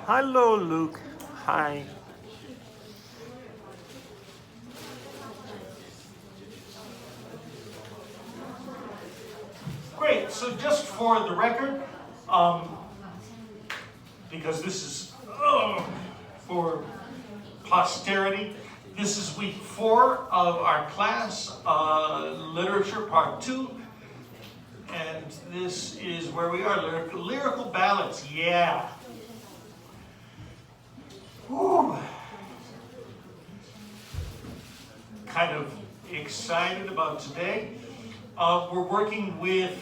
Hello, Luke. Hi. Great, so just for the record, um, because this is for posterity, this is week 4 of our class, Literature Part 2, and this is where we are, Lyrical Ballads, yeah. Whew. Kind of excited about today. We're working with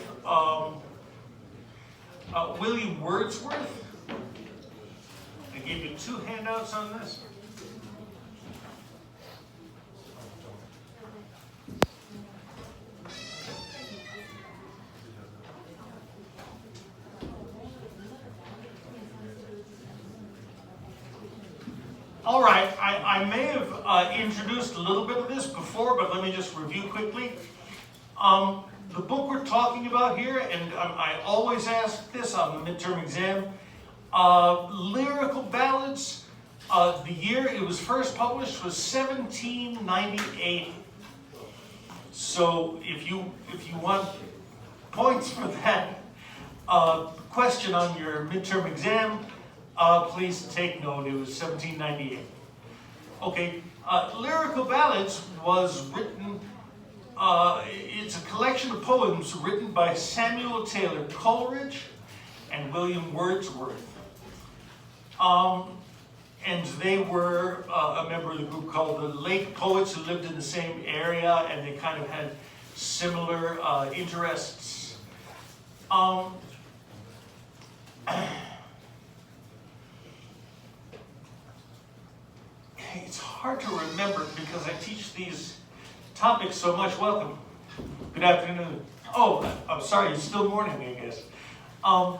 William Wordsworth. I gave you 2 handouts on this. All right, I may have introduced a little bit of this before, but let me just review quickly. The book we're talking about here, and I always ask this on the midterm exam, Lyrical Ballads, the year it was first published was 1798. So if you want points for that question on your midterm exam, please take note, it was 1798. Okay, Lyrical Ballads was written, it's a collection of poems written by Samuel Taylor Coleridge and William Wordsworth. And they were a member of the group called the Lake Poets who lived in the same area, and they kind of had similar interests. It's hard to remember because I teach these topics so much. Welcome. Good afternoon. Oh, I'm sorry, it's still morning, I guess. I'm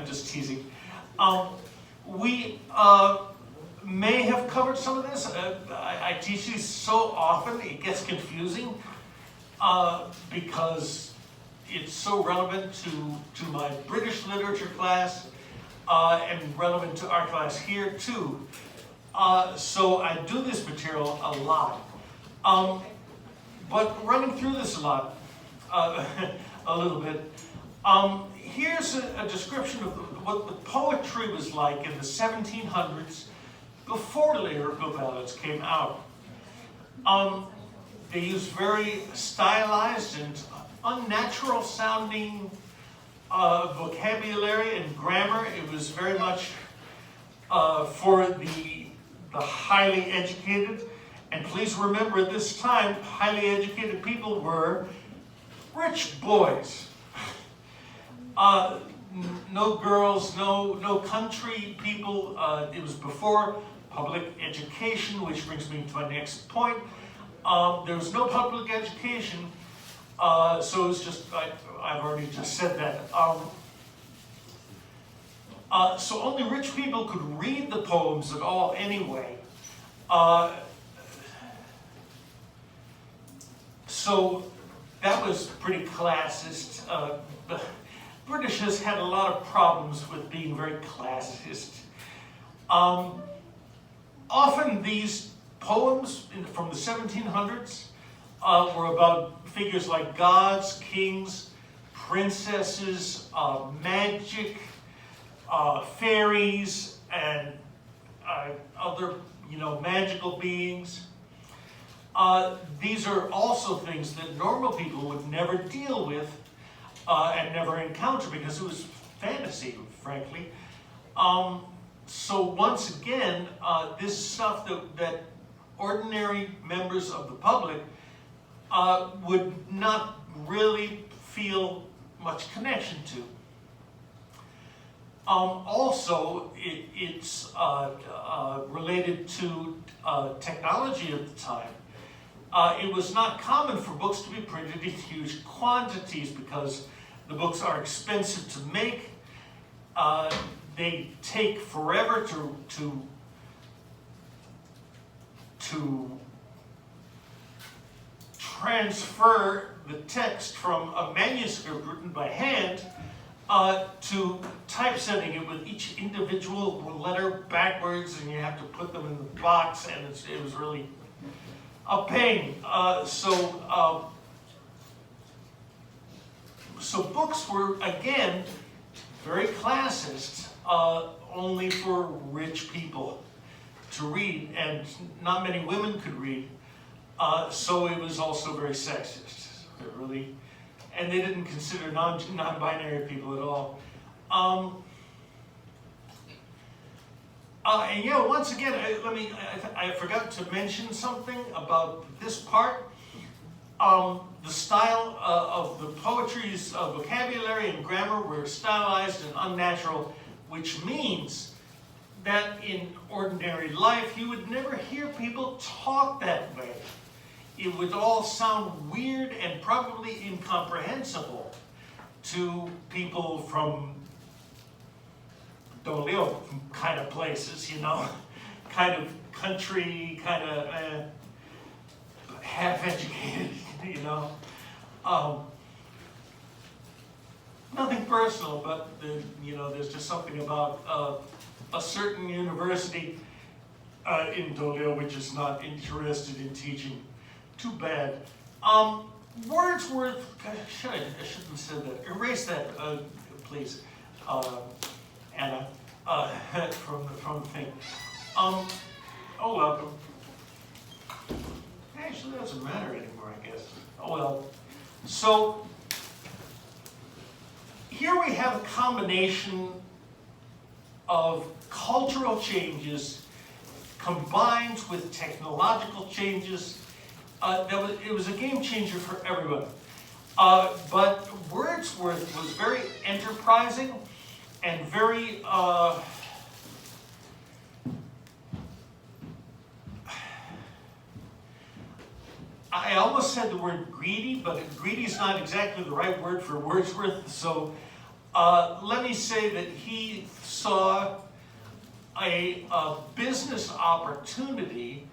just teasing. We may have covered some of this. I teach these so often it gets confusing because it's so relevant to my British literature class and relevant to our class here too. So I do this material a lot. But running through this a lot, a little bit, here's a description of what the poetry was like in the 1700s before Lyrical Ballads came out. They used very stylized and unnatural sounding vocabulary and grammar. It was very much for the highly educated. And please remember, at this time, highly educated people were rich boys. No girls, no country people. It was before public education, which brings me to my next point. There was no public education, so it's just, I've already just said that. So only rich people could read the poems at all anyway. So that was pretty classist. The British has had a lot of problems with being very classist. Often these poems from the 1700s were about figures like gods, kings, princesses, magic, fairies, and other, magical beings. These are also things that normal people would never deal with and never encounter because it was fantasy, frankly. So once again, this is stuff that ordinary members of the public would not really feel much connection to. Also, it's related to technology at the time. It was not common for books to be printed in huge quantities because the books are expensive to make. They take forever to transfer the text from a manuscript written by hand to typesetting it with each individual letter backwards, and you have to put them in the box, and it was really a pain. So books were, again, very classist, only for rich people to read, and not many women could read. So it was also very sexist. It really, and they didn't consider non-binary people at all. And yeah, once again, I forgot to mention something about this part. The style of the poetry's vocabulary and grammar were stylized and unnatural, which means that in ordinary life you would never hear people talk that way. It would all sound weird and probably incomprehensible to people from don't live kind of places, you know, kind of country, kind of half-educated, you know. Nothing personal, but you know, there's just something about a certain university in Toledo which is not interested in teaching. Too bad. Wordsworth, I shouldn't have said that. Erase that, please, Anna, from the thing. Oh, welcome. Actually, that doesn't matter anymore, I guess. Oh, well. So, here we have a combination of cultural changes combined with technological changes. It was a game changer for everyone. But Wordsworth was very enterprising and very I almost said the word greedy, but greedy is not exactly the right word for Wordsworth. So let me say that he saw a business opportunity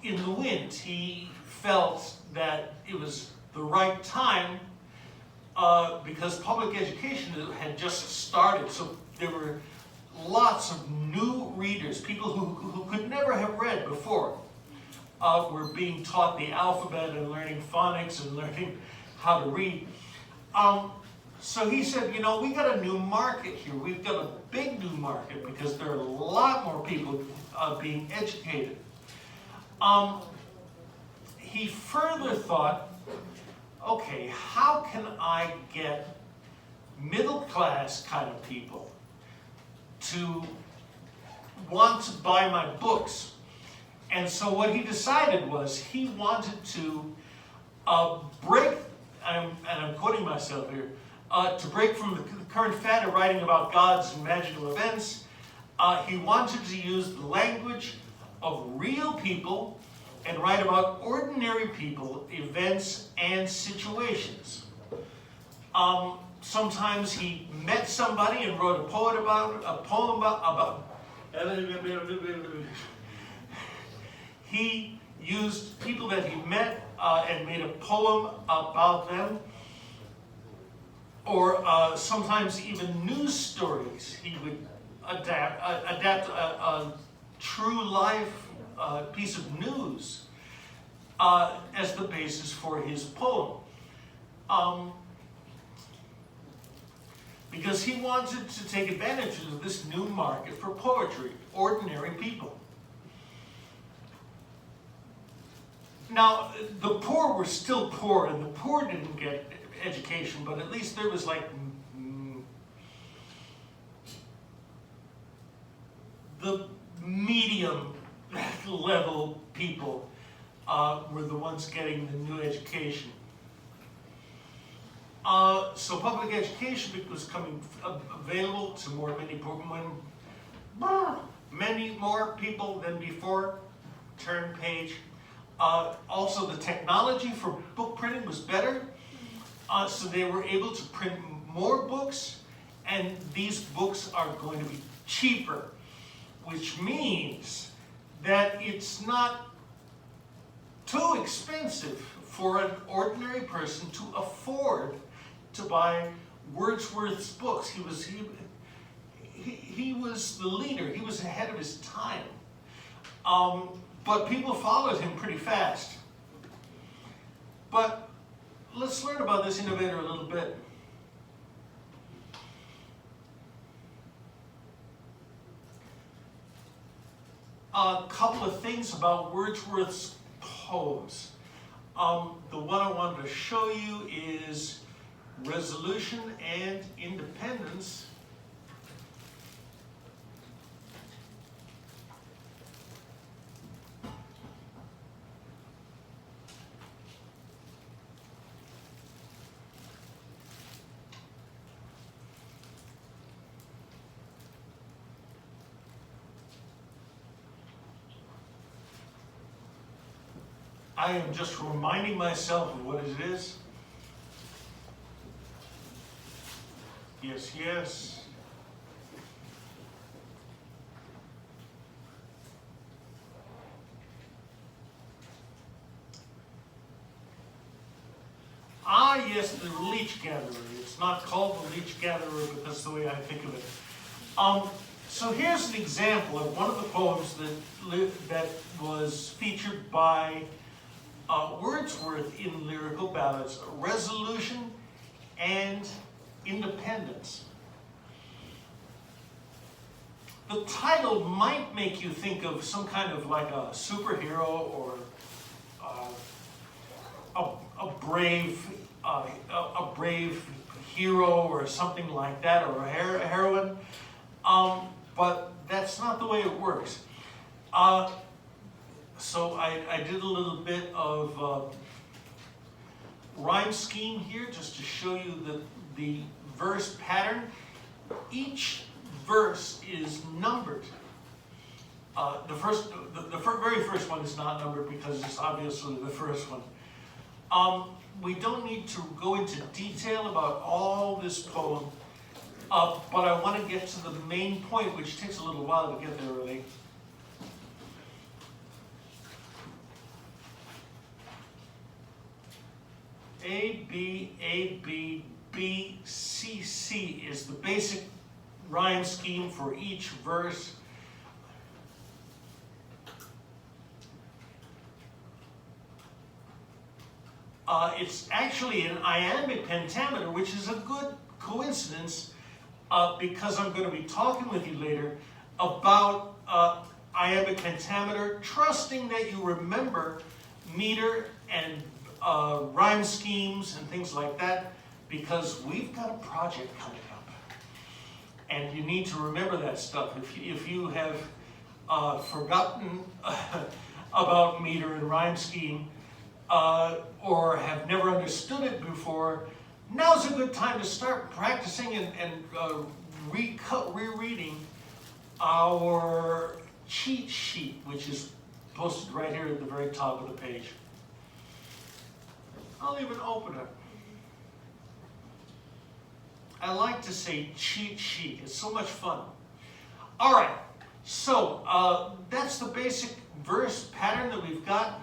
in the wind. He felt that it was the right time because public education had just started. So there were lots of new readers, people who could never have read before. Were being taught the alphabet and learning phonics and learning how to read. So he said, you know, we got a new market here. We've got a big new market because there are a lot more people being educated. He further thought, okay, how can I get middle class kind of people to want to buy my books? And so what he decided was he wanted to break, and I'm quoting myself here, to break from the current fad of writing about gods and magical events. He wanted to use the language of real people and write about ordinary people, events, and situations. Sometimes he met somebody and wrote a poem about he used people that he met and made a poem about them, or sometimes even news stories. He would adapt a true life piece of news as the basis for his poem. Because he wanted to take advantage of this new market for poetry, ordinary people. Now, the poor were still poor, and the poor didn't get education, but at least there was like the medium level people were the ones getting the new education. So public education was coming available to many more people than before. Turn page. Also, the technology for book printing was better, so they were able to print more books, and these books are going to be cheaper, which means that it's not too expensive for an ordinary person to afford to buy Wordsworth's books. He was the leader. He was ahead of his time. But people followed him pretty fast. But let's learn about this innovator a little bit. A couple of things about Wordsworth's poems. The one I wanted to show you is Resolution and Independence. I am just reminding myself of what it is. Yes, yes. Ah, yes, the leech gatherer. It's not called the leech gatherer, but that's the way I think of it. So here's an example of one of the poems that was featured by Wordsworth in Lyrical Ballads, Resolution and Independence. The title might make you think of some kind of like a superhero or a brave hero or something like that, or a heroine. But that's not the way it works. So I did a little bit of rhyme scheme here just to show you the verse pattern. Each verse is numbered. The very first one is not numbered because it's obviously the first one. We don't need to go into detail about all this poem, but I want to get to the main point, which takes a little while to get there really. A, B, A, B, B, C, C is the basic rhyme scheme for each verse. It's actually an iambic pentameter, which is a good coincidence because I'm going to be talking with you later about iambic pentameter, trusting that you remember meter and rhyme schemes and things like that, because we've got a project coming up. And you need to remember that stuff. If you have forgotten about meter and rhyme scheme, or have never understood it before, now's a good time to start practicing and rereading our cheat sheet, which is posted right here at the very top of the page. I'll even open it. I like to say cheat sheet. It's so much fun. All right, so that's the basic verse pattern that we've got.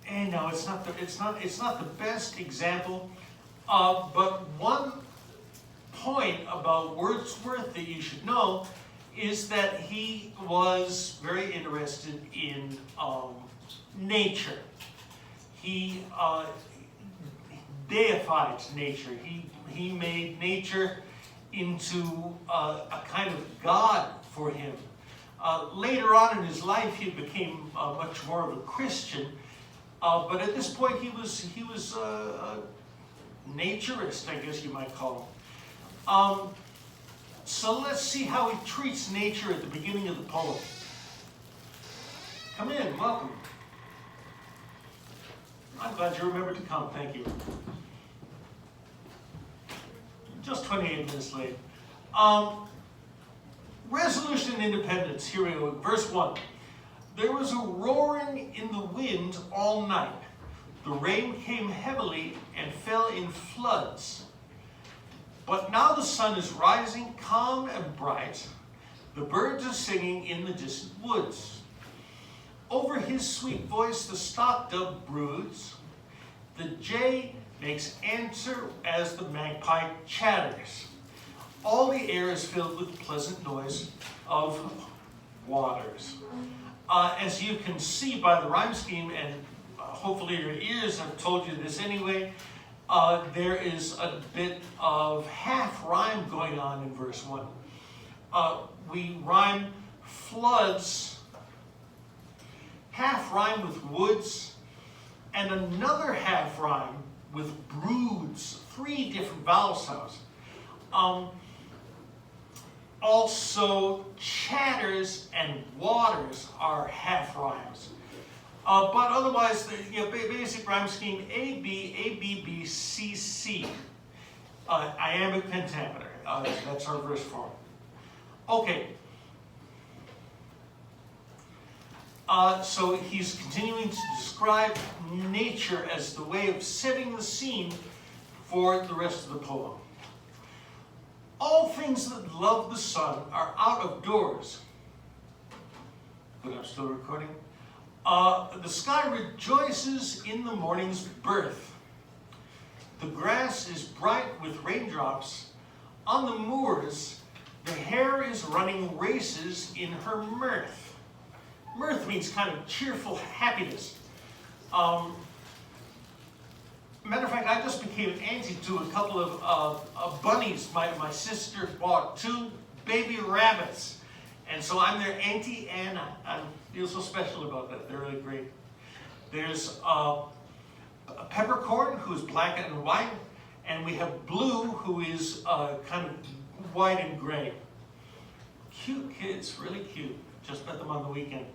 And no, it's not the best example, but one point about Wordsworth that you should know is that he was very interested in nature. He deified nature. He made nature into a kind of god for him. Later on in his life, he became much more of a Christian, but at this point, he was a naturist, I guess you might call him. So let's see how he treats nature at the beginning of the poem. Come in, welcome. I'm glad you remembered to come, thank you. Just 28 minutes late. Resolution and Independence, here we go, verse 1. There was a roaring in the wind all night. The rain came heavily and fell in floods. But now the sun is rising calm and bright. The birds are singing in the distant woods. Over his sweet voice the stock-dove broods. The jay makes answer as the magpie chatters. All the air is filled with pleasant noise of waters. As you can see by the rhyme scheme, and hopefully your ears have told you this anyway, there is a bit of half rhyme going on in verse 1. We rhyme floods, half rhyme with woods, and another half rhyme with broods, 3 different vowel sounds. Also, chatters and waters are half rhymes. But otherwise, the basic rhyme scheme, A, B, A, B, B, C, C. Iambic pentameter. That's our verse form. Okay. So he's continuing to describe nature as the way of setting the scene for the rest of the poem. All things that love the sun are out of doors. But I'm still recording. The sky rejoices in the morning's birth. The grass is bright with raindrops. On the moors, the hare is running races in her mirth. Mirth means kind of cheerful happiness. Matter of fact, I just became an auntie to a couple of bunnies. My sister bought 2 baby rabbits. And so I'm their Auntie Anna. I feel so special about that. They're really great. There's a peppercorn, who's black and white. And we have Blue, who is kind of white and gray. Cute kids, really cute. Just met them on the weekend.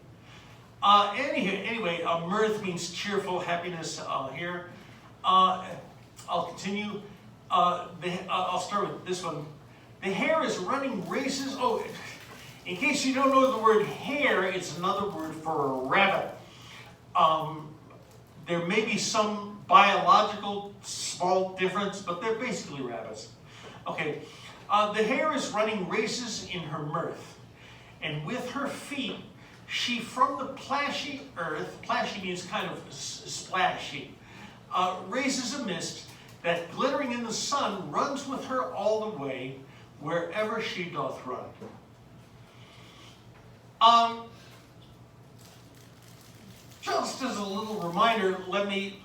Anyway, mirth means cheerful happiness here. I'll continue. I'll start with this one. The hare is running races. Oh, in case you don't know the word hare, it's another word for a rabbit. There may be some biological small difference, but they're basically rabbits. Okay. The hare is running races in her mirth, and with her feet she from the plashy earth, plashy means kind of splashy, raises a mist that glittering in the sun runs with her all the way wherever she doth run. Just as a little reminder, let me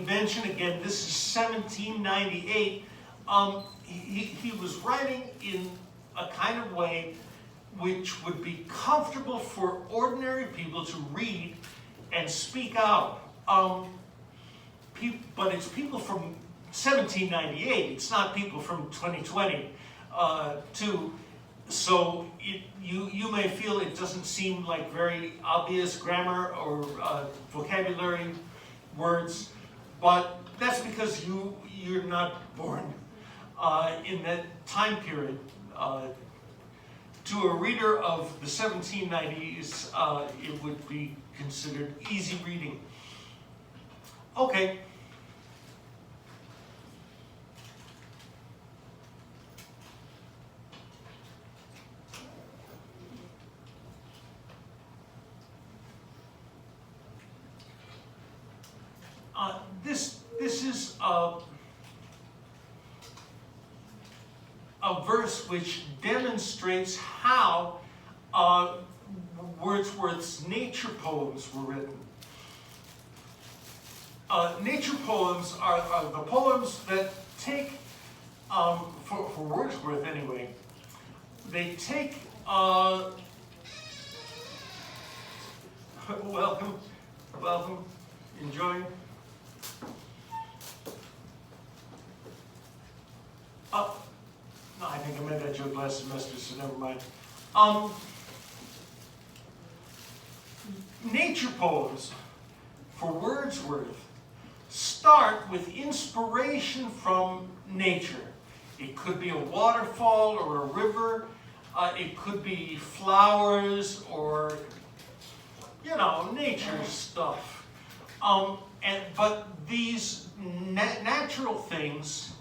mention again, this is 1798. He was writing in a kind of way which would be comfortable for ordinary people to read and speak out. But it's people from 1798. It's not people from 2020. So you may feel it doesn't seem like very obvious grammar or vocabulary words, but that's because you're not born in that time period. To a reader of the 1790s, it would be considered easy reading. Okay. This is a verse which demonstrates how Wordsworth's nature poems were written. Nature poems are the poems that take, for Wordsworth anyway, they take, welcome, enjoy. No, I think I made that joke last semester, so never mind. Nature poems for Wordsworth start with inspiration from nature. It could be a waterfall or a river. It could be flowers or, nature stuff. But these natural things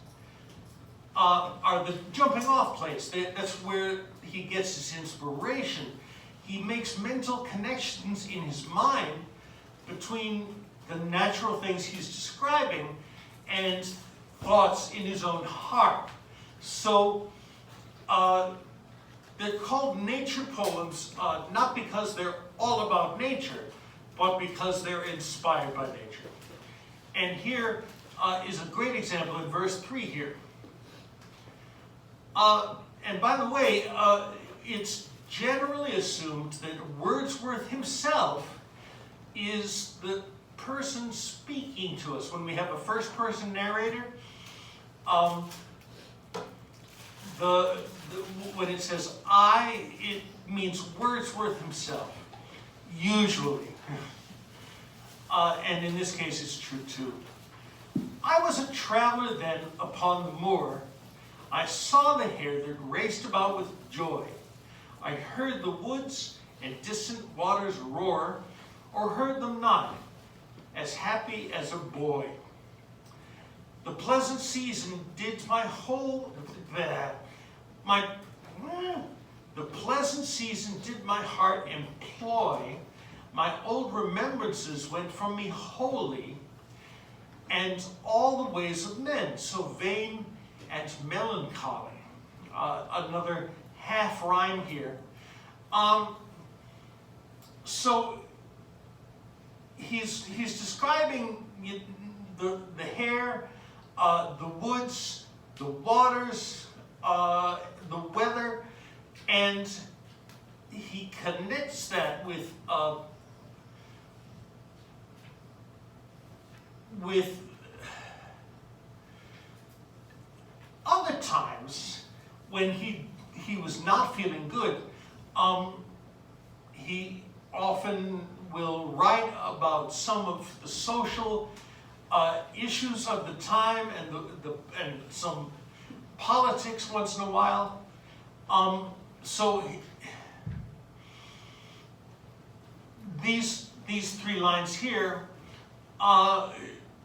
are the jumping off place. That's where he gets his inspiration. He makes mental connections in his mind between the natural things he's describing and thoughts in his own heart. So they're called nature poems, not because they're all about nature, but because they're inspired by nature. And here is a great example in verse 3 here. And by the way, it's generally assumed that Wordsworth himself is the person speaking to us. When we have a first-person narrator, when it says I, it means Wordsworth himself, usually. And in this case, it's true too. I was a traveler then upon the moor. I saw the hare that raced about with joy. I heard the woods and distant waters roar, or heard them not, as happy as a boy. The pleasant season did the pleasant season did my heart employ. My old remembrances went from me wholly, and all the ways of men, so vain and melancholy. Another half rhyme here. So he's describing the hare, the woods, the waters, the weather, and he connects that with other times when he was not feeling good. He often will write about some of the social issues of the time and some politics once in a while. These three lines here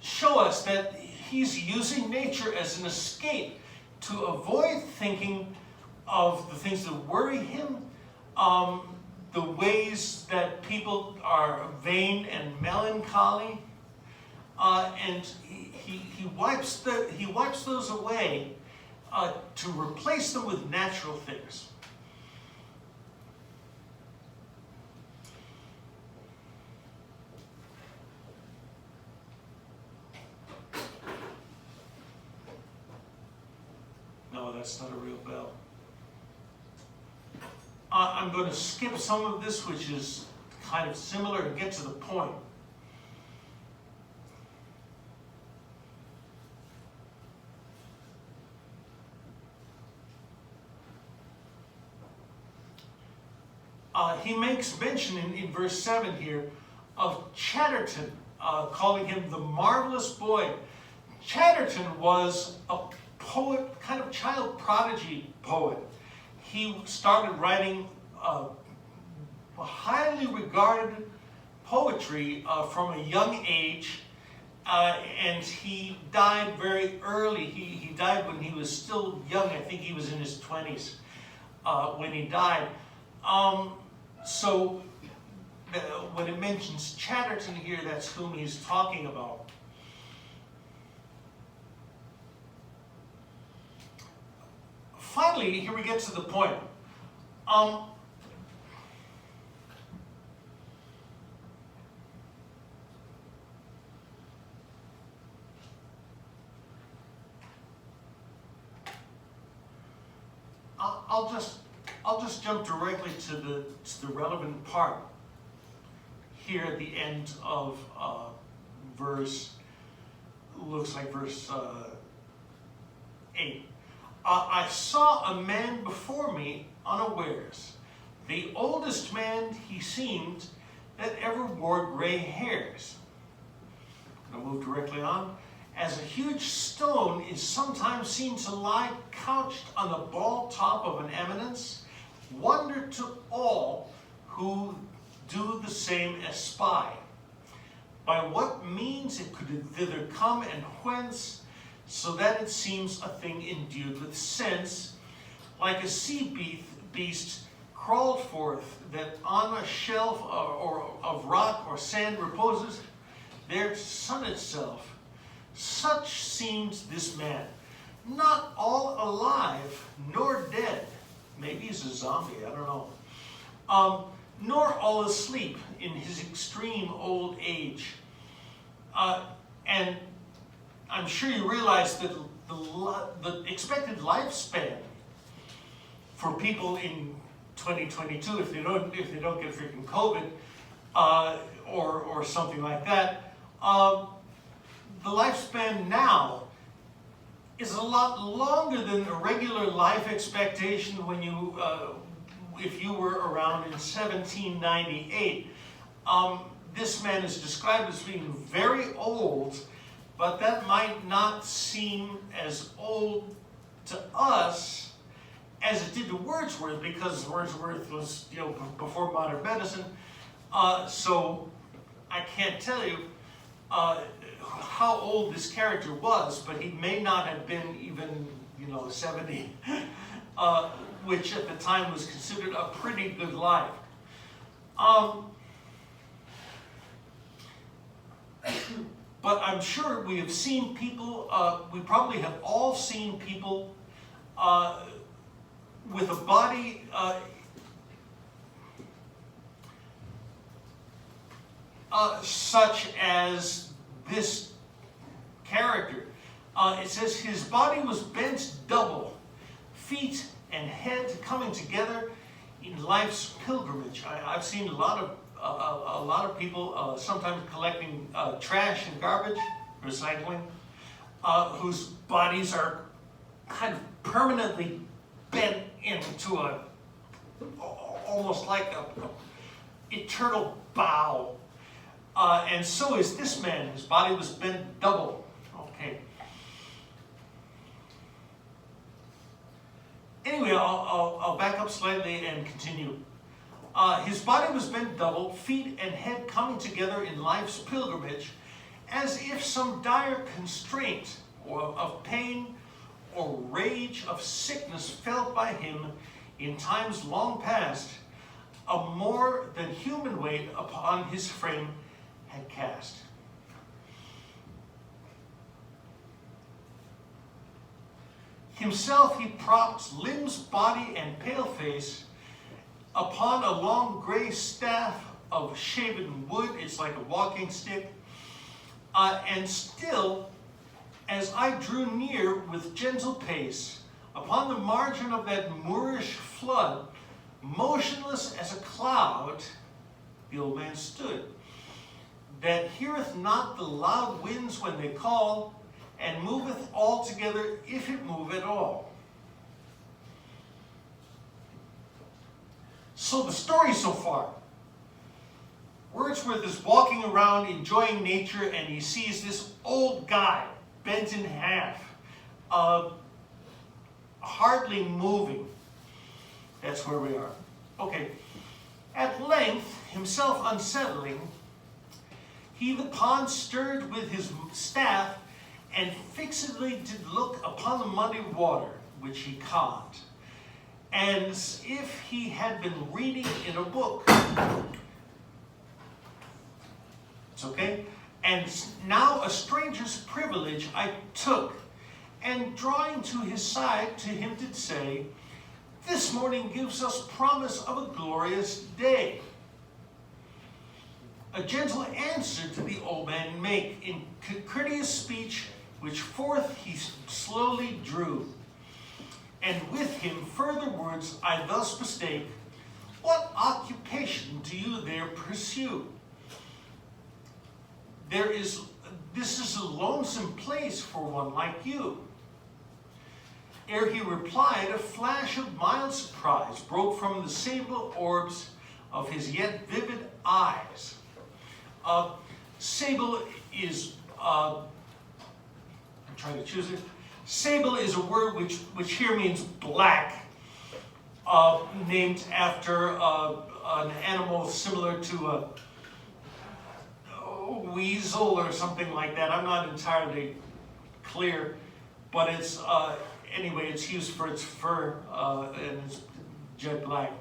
show us that he's using nature as an escape to avoid thinking of the things that worry him, the ways that people are vain and melancholy, and he wipes those away to replace them with natural things. No, that's not a real bell. I'm going to skip some of this, which is kind of similar, and get to the point. He makes mention in verse 7 here of Chatterton, calling him the marvelous boy. Chatterton was a poet, kind of child prodigy poet. He started writing highly regarded poetry from a young age, and he died very early. He died when he was still young. I think he was in his 20s when he died. So when it mentions Chatterton here, that's whom he's talking about. Finally, here we get to the point. I'll just jump directly to the relevant part here at the end of looks like verse 8. I saw a man before me unawares, the oldest man he seemed that ever wore gray hairs. I'm going to move directly on. As a huge stone is sometimes seen to lie couched on the bald top of an eminence, wonder to all who do the same espy. By what means it could thither come, and whence, so that it seems a thing endued with sense, like a sea beast crawled forth, that on a shelf or of rock or sand reposes, there sun itself. Such seems this man, not all alive nor dead. Maybe he's a zombie, I don't know. Nor all asleep in his extreme old age. And I'm sure you realize that the expected lifespan for people in 2022, if they don't get freaking COVID or something like that, the lifespan now is a lot longer than a regular life expectation when you, if you were around in 1798. This man is described as being very old, but that might not seem as old to us as it did to Wordsworth, because Wordsworth was, before modern medicine. So I can't tell you how old this character was, but he may not have been even, 70, which at the time was considered a pretty good life. But I'm sure we have seen people, we probably have all seen people with a body such as this character. It says his body was bent double, feet and head coming together in life's pilgrimage. I've seen a lot of people sometimes collecting trash and garbage, recycling, whose bodies are kind of permanently bent into almost like a eternal bow. And so is this man. His body was bent double. Okay. Anyway, I'll back up slightly and continue. His body was bent double, feet and head coming together in life's pilgrimage, as if some dire constraint or of pain or rage of sickness felt by him in times long past, a more than human weight upon his frame had cast. Himself he propped, limbs, body, and pale face, upon a long gray staff of shaven wood. It's like a walking stick. And still, as I drew near with gentle pace, upon the margin of that Moorish flood, motionless as a cloud, the old man stood, that heareth not the loud winds when they call, and moveth altogether, if it move at all. So the story so far. Wordsworth is walking around enjoying nature, and he sees this old guy bent in half, hardly moving. That's where we are. Okay. At length, himself unsettling, he the pond stirred with his staff, and fixedly did look upon the muddy water, which he conned, as if he had been reading in a book. It's okay? And now a stranger's privilege I took, and drawing to his side, to him did say, this morning gives us promise of a glorious day. A gentle answer to the old man make, in courteous speech, which forth he slowly drew. And with him further words I thus bespake, what occupation do you there pursue? This is a lonesome place for one like you. Ere he replied, a flash of mild surprise broke from the sable orbs of his yet vivid eyes. Sable is, I'm trying to choose it. Sable is a word which here means black, named after an animal similar to a weasel or something like that. I'm not entirely clear. but it's, anyway, it's used for its fur, and it's jet black.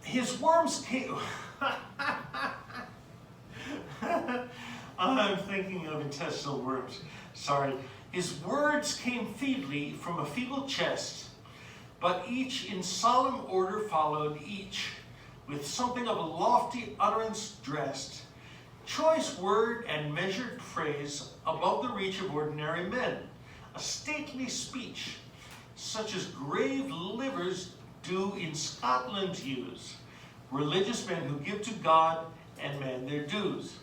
His worms came... I'm thinking of intestinal worms. Sorry. His words came feebly from a feeble chest, but each in solemn order followed each, with something of a lofty utterance dressed, choice word and measured phrase above the reach of ordinary men, a stately speech, such as grave livers do in Scotland use, religious men who give to God and man their dues.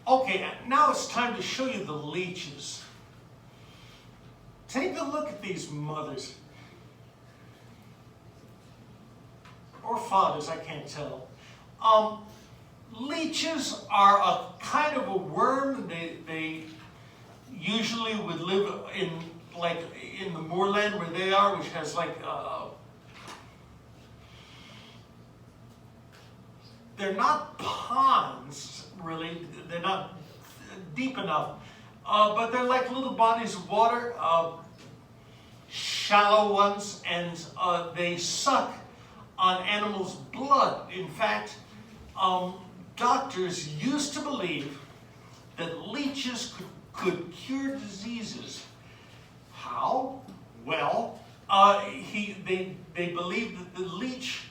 Okay, now it's time to show you the leeches. Take a look at these mothers. Or fathers, I can't tell. Leeches are a kind of a worm. They usually would live in the moorland where they are, which has they're not ponds, really. They're not deep enough. But they're like little bodies of water, shallow ones, and they suck on animals' blood. In fact, doctors used to believe that leeches could cure diseases. How? Well, they believed that the leech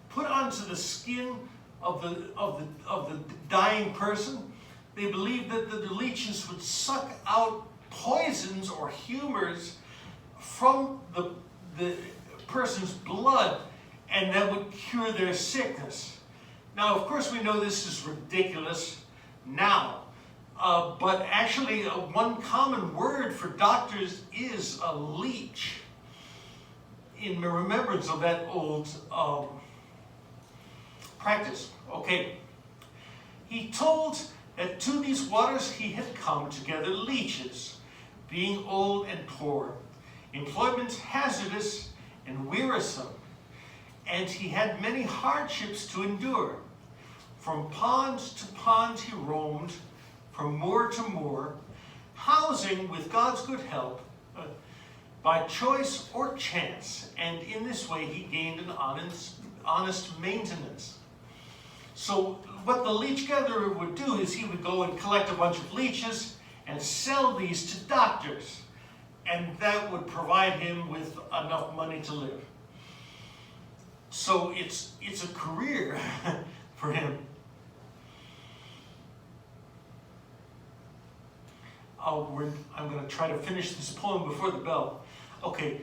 put onto the skin of the dying person. They believed that the leeches would suck out poisons or humors from the person's blood, and that would cure their sickness. Now, of course, we know this is ridiculous now, but actually one common word for doctors is a leech, in remembrance of that old practice. Okay. He told that to these waters he had come to gather leeches, being old and poor, employment hazardous and wearisome, and he had many hardships to endure. From pond to pond he roamed, from moor to moor, housing with God's good help, by choice or chance, and in this way he gained an honest maintenance. So what the leech gatherer would do is he would go and collect a bunch of leeches and sell these to doctors, and that would provide him with enough money to live. So it's a career for him. I'm going to try to finish this poem before the bell. Okay,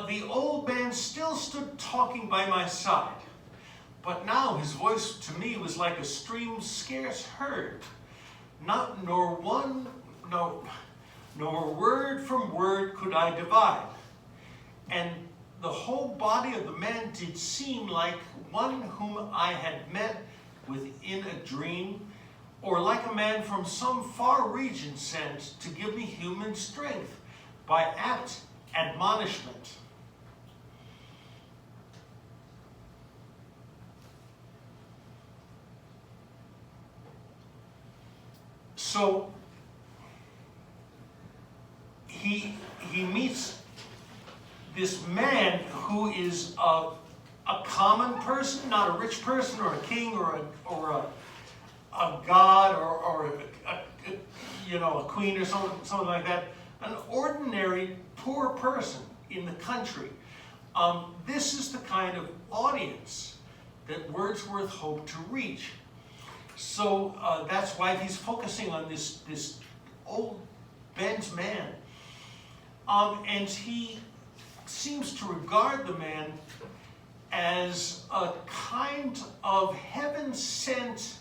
the old man still stood talking by my side, but now his voice to me was like a stream scarce heard. Nor word from word could I divide. And the whole body of the man did seem like one whom I had met within a dream, or like a man from some far region sent to give me human strength by apt admonishment. So he meets this man who is a common person, not a rich person or a king or a god or a queen or something like that. An ordinary poor person in the country. This is the kind of audience that Wordsworth hoped to reach. So that's why he's focusing on this old bent man. And he seems to regard the man as a kind of heaven-sent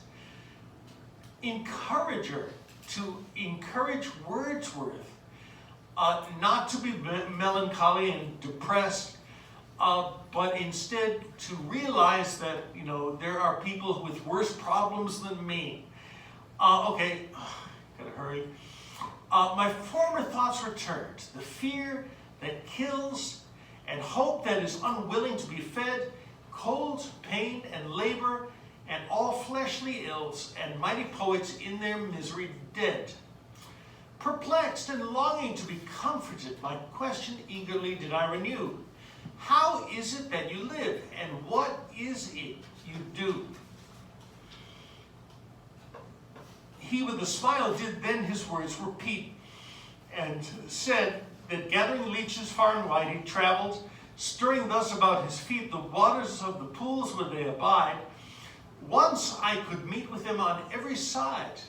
encourager to encourage Wordsworth not to be melancholy and depressed, but instead to realize that, there are people with worse problems than me. Okay, gotta hurry. My former thoughts returned, the fear that kills and hope that is unwilling to be fed, cold, pain, and labor, and all fleshly ills, and mighty poets in their misery dead. Perplexed and longing to be comforted, my question eagerly did I renew. How is it that you live, and what is it you do? He with a smile did then his words repeat, and said that gathering leeches far and wide he traveled, stirring thus about his feet the waters of the pools where they abide. Once I could meet with them on every side,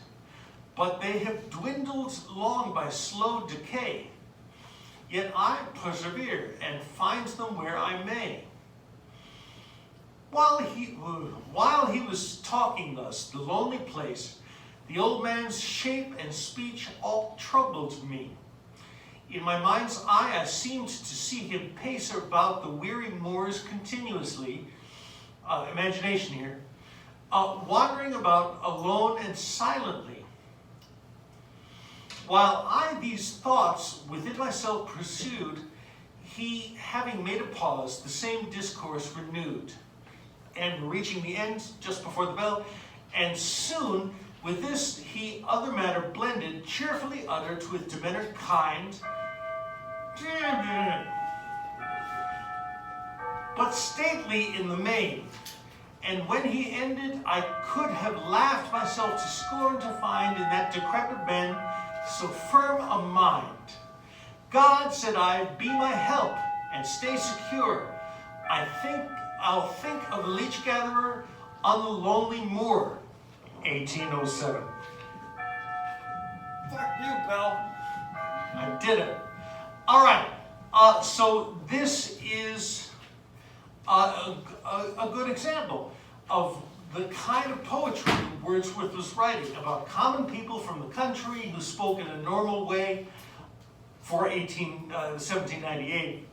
but they have dwindled long by slow decay. Yet I persevere and find them where I may. While he was talking thus, the lonely place, the old man's shape and speech all troubled me. In my mind's eye, I seemed to see him pace about the weary moors continuously, imagination here, wandering about alone and silently. While I these thoughts within myself pursued, he, having made a pause, the same discourse renewed, and reaching the end just before the bell, and soon with this he other matter blended, cheerfully uttered with demeanor kind, but stately in the main. And when he ended, I could have laughed myself to scorn to find in that decrepit man so firm a mind. God, said I, be my help and stay secure. I'll think of the leech gatherer on the lonely moor. 1807. Fuck you, pal. I did it. All right. So this is a good example of the kind of poetry Wordsworth was writing about common people from the country who spoke in a normal way for 1798.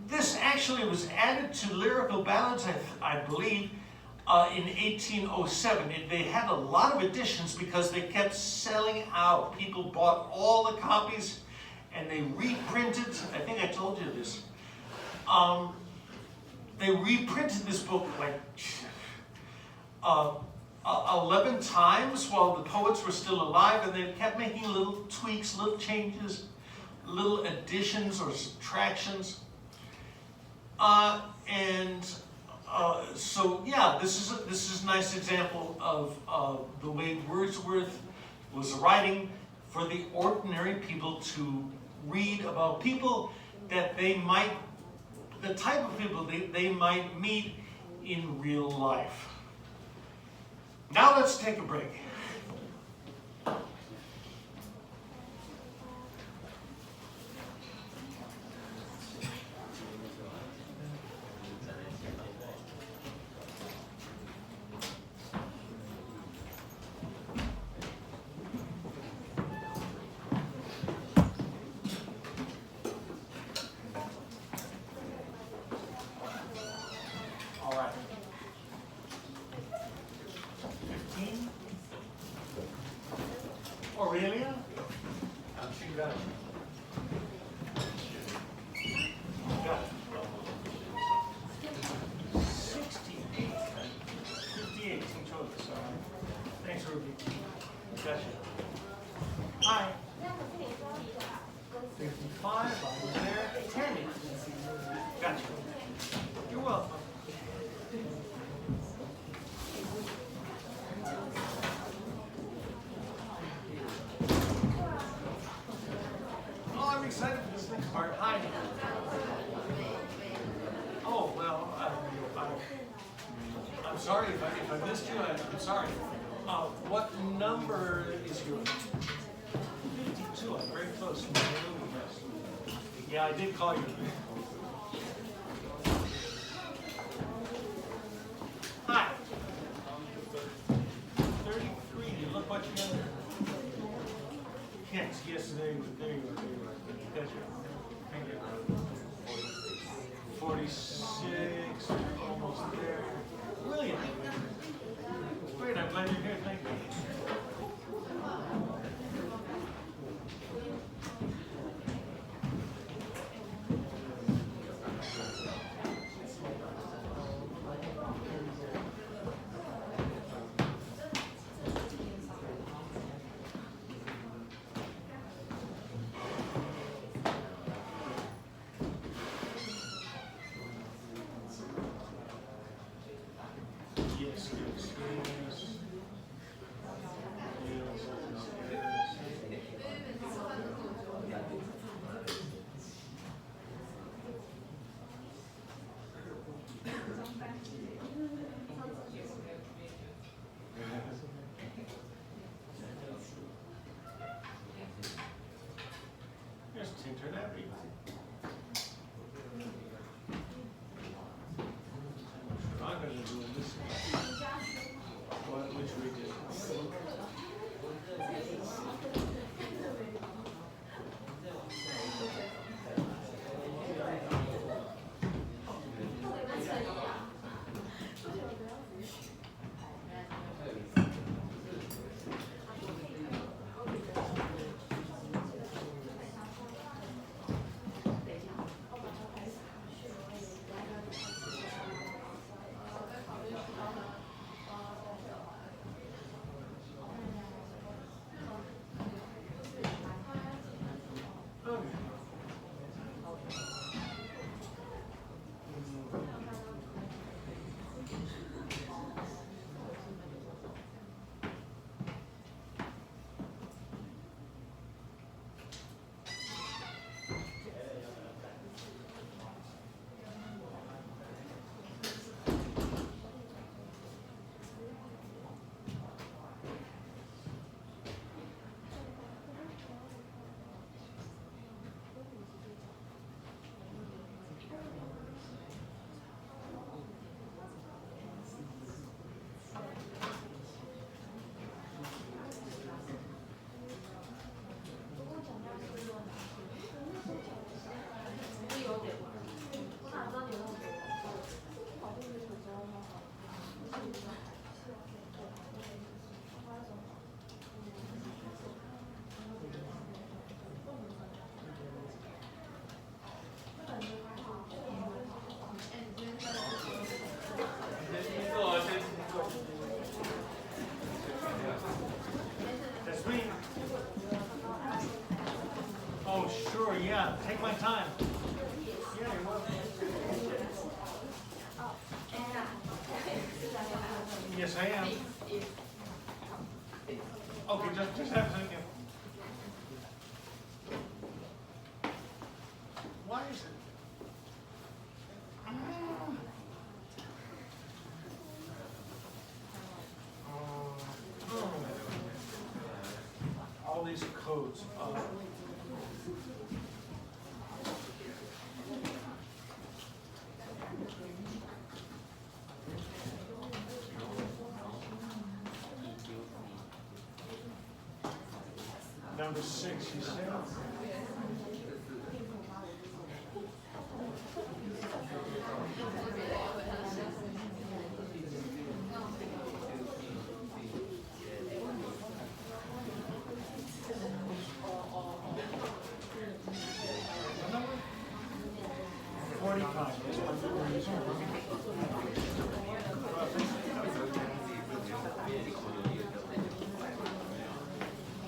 This actually was added to Lyrical Ballads, I believe, in 1807. They had a lot of editions because they kept selling out. People bought all the copies and they reprinted, I think I told you this, they reprinted this book like 11 times while the poets were still alive, and they kept making little tweaks, little changes, little additions or subtractions. So yeah, this is a nice example of the way Wordsworth was writing for the ordinary people to read about people that they might, the type of people they might meet in real life. Now let's take a break. All right. 15. Aurelia? She got it. Got it. 68. 58. Some choices. Thanks, Ruby. Gotcha. Hi. 55. I was there. 10. Gotcha. You're welcome. I'm excited for this next part. Hi. Oh, well, I'm sorry if I missed you. I'm sorry. What number is your 52? I'm very close. Yeah, I did call you. Hi. 33. You look much younger. Yes, there you are. Gotcha. Thank you. 46, almost there. Brilliant. Great, I'm glad you're here. Thank you. Here's Tinter Abbey. I'm going to do this one, which we did. Oh, sure, yeah. Take my time. Yeah, you're welcome. Yes, I am. Okay, just have a second. Why is it? All these codes. Number 6, you said?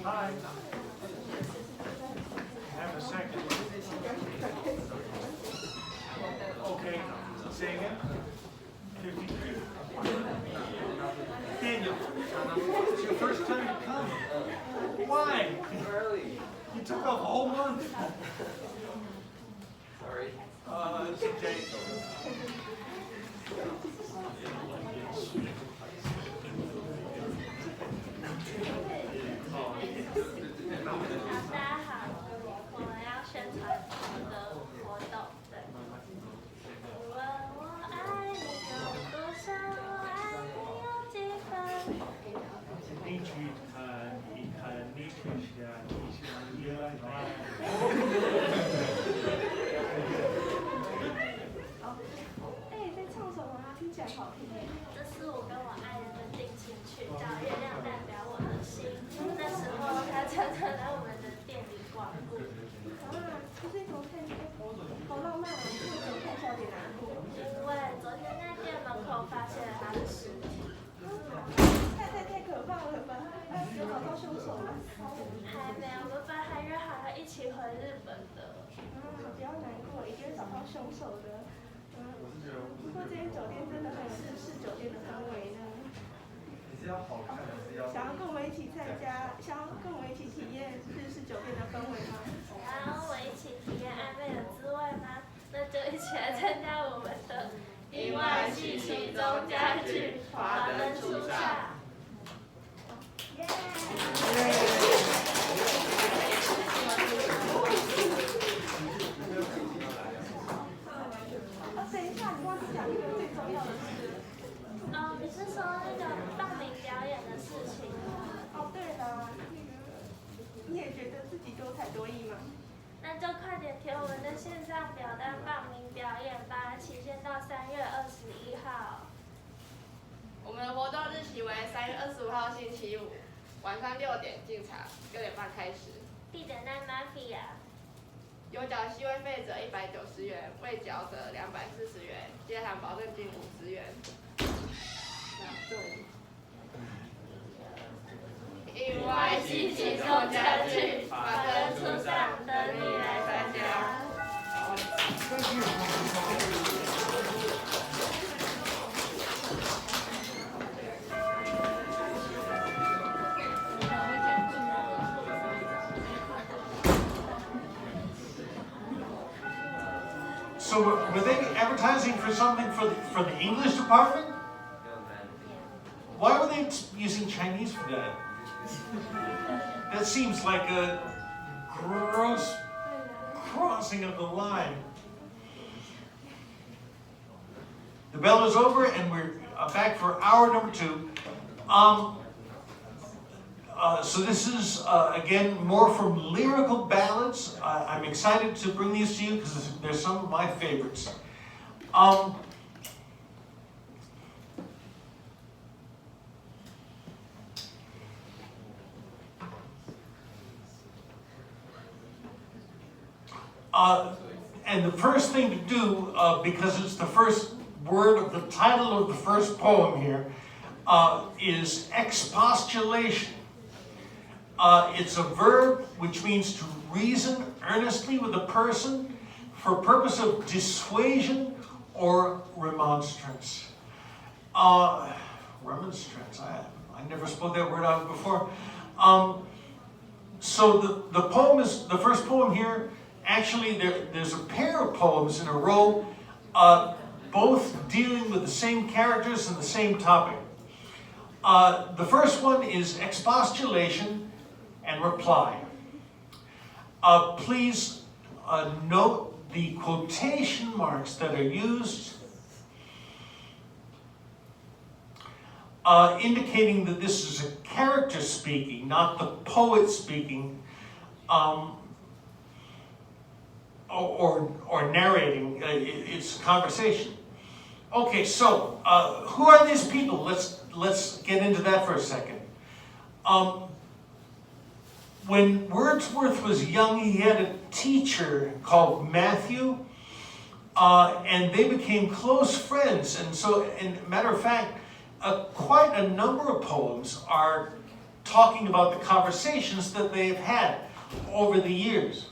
Hi. Have a second. Okay, say again. 53. Daniel, it's your first time to come. Why? You took off a whole month. Sorry. It's okay.这是我跟我爱人的定情曲，叫《月亮代表我的心》。那时候他常常来我们的店里光顾。这是一种看见，好浪漫啊！你是怎么看笑点拿过？因为昨天在店门口发现了他的尸体。太可怕了吧！有找到凶手吗？还没有，我们本来还约好要一起回日本的。不要难过，一定会找到凶手的。不过这间酒店真的很有日式酒店的氛围呢。你是要好看还是要？想要跟我们一起参加，想要跟我们一起体验日式酒店的氛围吗？想要我一起体验暧昧的滋味吗？那就一起来参加我们的因为系其中佳句，华灯初上。等一下，你忘记讲一个最重要的事。你是说那个报名表演的事情？对了，你也觉得自己多才多艺吗？那就快点填我们的线上表单报名表演吧，期限到3月21号。我们的活动日期为3月25号星期五，晚上6点进场，6点半开始。地点在 Mafia。有缴系会费者190元，未缴者240元，接堂保证金50元。因为系其中佳句，华灯初上，等你来参加。So were they advertising for something for the English department? Why were they using Chinese for that? That seems like a gross crossing of the line. The bell is over and we're back for hour number 2. So this is, again, more from Lyrical Ballads. I'm excited to bring these to you because they're some of my favorites. And the first thing to do, because it's the first word of the title of the first poem here, is expostulation. It's a verb which means to reason earnestly with a person for purpose of dissuasion or remonstrance. Remonstrance, I never spoke that word out before. So the poem is, the first poem here, actually there's a pair of poems in a row, both dealing with the same characters and the same topic. The first one is expostulation and reply. Please note the quotation marks that are used, indicating that this is a character speaking, not the poet speaking, or narrating. It's a conversation. Okay, so who are these people? Let's get into that for a second. When Wordsworth was young, he had a teacher called Matthew, and they became close friends. And so, matter of fact, quite a number of poems are talking about the conversations that they've had over the years.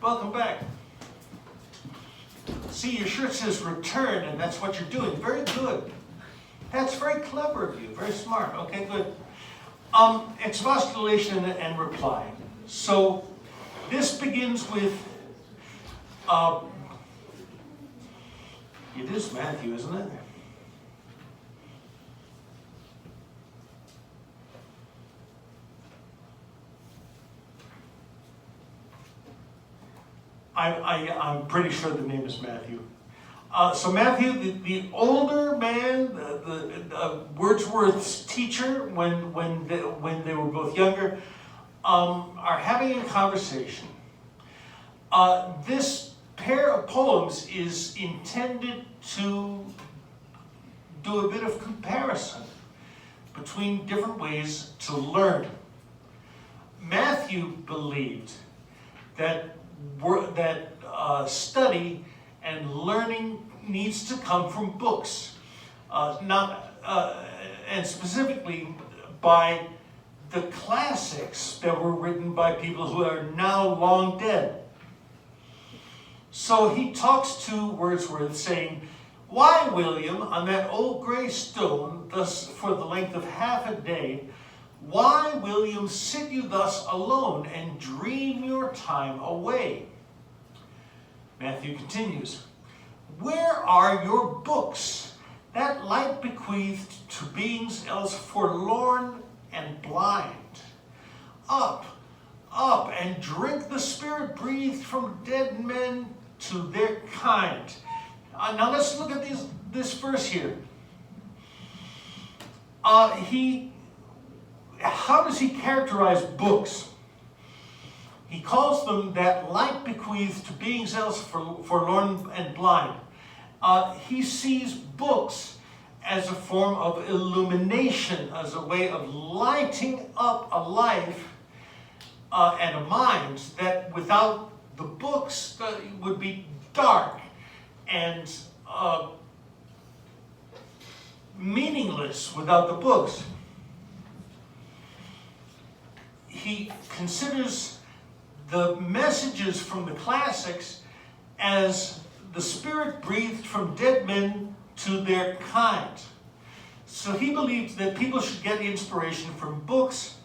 Welcome back. See, your shirt says return, and that's what you're doing. Very good. That's very clever of you. Very smart. Okay, good. Expostulation and reply. So this begins with, it is Matthew, isn't it? I'm pretty sure the name is Matthew. So Matthew, the older man, the Wordsworth's teacher, when they were both younger, are having a conversation. This pair of poems is intended to do a bit of comparison between different ways to learn. Matthew believed that study and learning needs to come from books, and specifically by the classics that were written by people who are now long dead. So he talks to Wordsworth saying, "Why, William, on that old gray stone, thus for the length of half a day, why, William, sit you thus alone and dream your time away?" Matthew continues, "Where are your books that light bequeathed to beings else forlorn and blind? Up, up, and drink the Spirit breathed from dead men to their kind." Now let's look at this verse here. How does he characterize books? He calls them that light bequeathed to beings else forlorn and blind. He sees books as a form of illumination, as a way of lighting up a life and a mind that without the books would be dark and meaningless without the books. He considers the messages from the classics as the Spirit breathed from dead men to their kind. So he believed that people should get inspiration from books,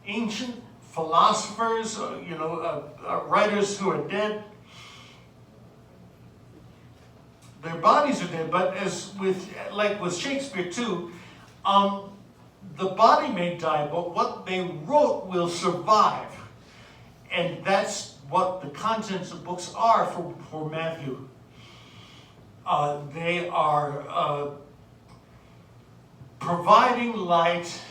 ancient philosophers, writers who are dead. Their bodies are dead, but like with Shakespeare too, the body may die, but what they wrote will survive. And that's what the contents of books are for Matthew. They are providing light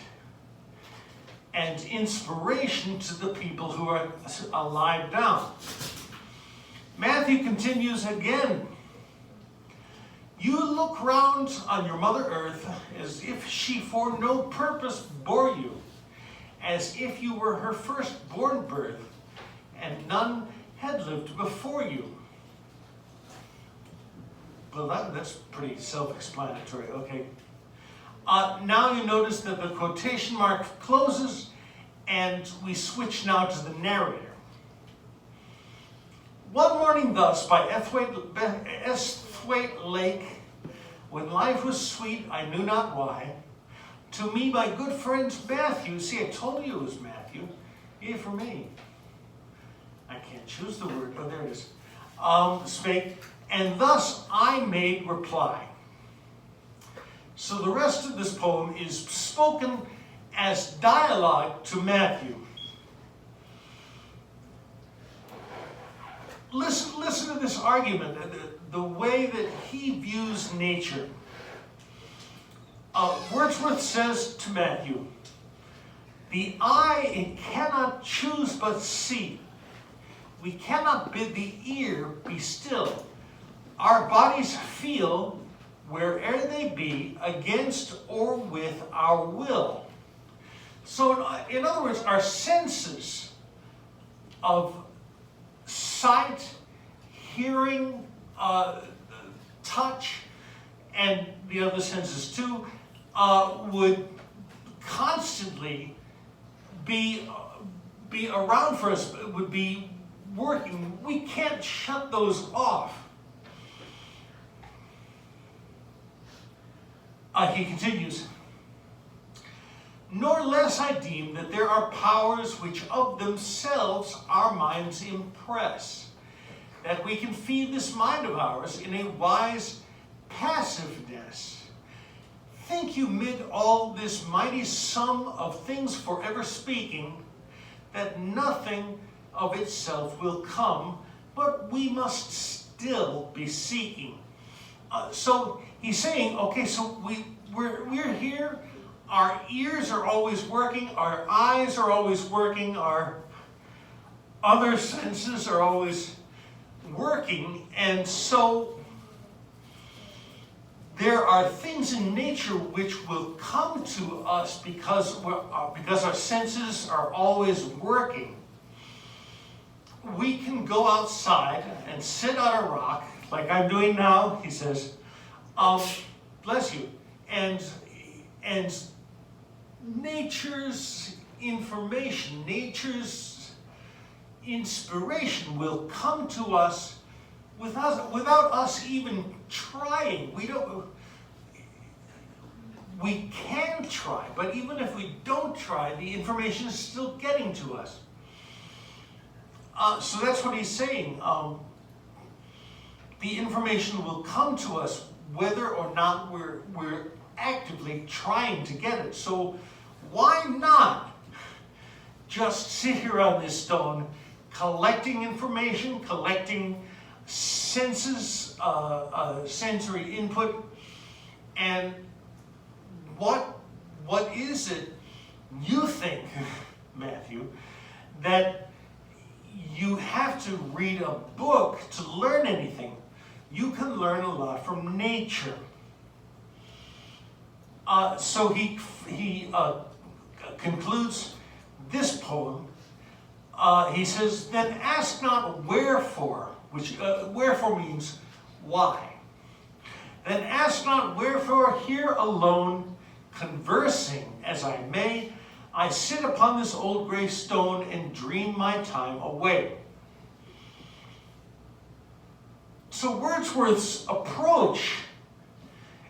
and inspiration to the people who are alive now. Matthew continues again. "You look round on your Mother Earth as if she for no purpose bore you, as if you were her firstborn birth, and none had lived before you." Well, that's pretty self-explanatory, okay. Now you notice that the quotation mark closes, and we switch now to the narrator. "One morning thus, by Esthwaite Lake, when life was sweet, I knew not why, to me my good friend Matthew," see, I told you it was Matthew, yea for me. I can't choose the word, oh, there it is. "Spake, and thus I made reply." So the rest of this poem is spoken as dialogue to Matthew. Listen to this argument, the way that he views nature. Wordsworth says to Matthew, "The eye, it cannot choose but see. We cannot bid the ear be still. Our bodies feel, where'er they be, against or with our will." So in other words, our senses of sight, hearing, touch, and the other senses too, would constantly be around for us, would be working. We can't shut those off. He continues, "Nor less I deem that there are powers which of themselves our minds impress, that we can feed this mind of ours in a wise passiveness. Think you mid all this mighty sum of things forever speaking, that nothing of itself will come, but we must still be seeking." So he's saying, okay, so we're here, our ears are always working, our eyes are always working, our other senses are always working, and so there are things in nature which will come to us because our senses are always working. We can go outside and sit on a rock, like I'm doing now, he says, bless you, and nature's information, nature's inspiration will come to us without us even trying. We can try, but even if we don't try, the information is still getting to us. So that's what he's saying. the information will come to us whether or not we're actively trying to get it. So why not just sit here on this stone, collecting information, collecting senses, sensory input, and what is it you think, Matthew, that you have to read a book to learn anything? You can learn a lot from nature. So he concludes this poem. He says, "Then ask not wherefore," which wherefore means why. "Then ask not wherefore, here alone, conversing as I may, I sit upon this old gray stone and dream my time away." So Wordsworth's approach,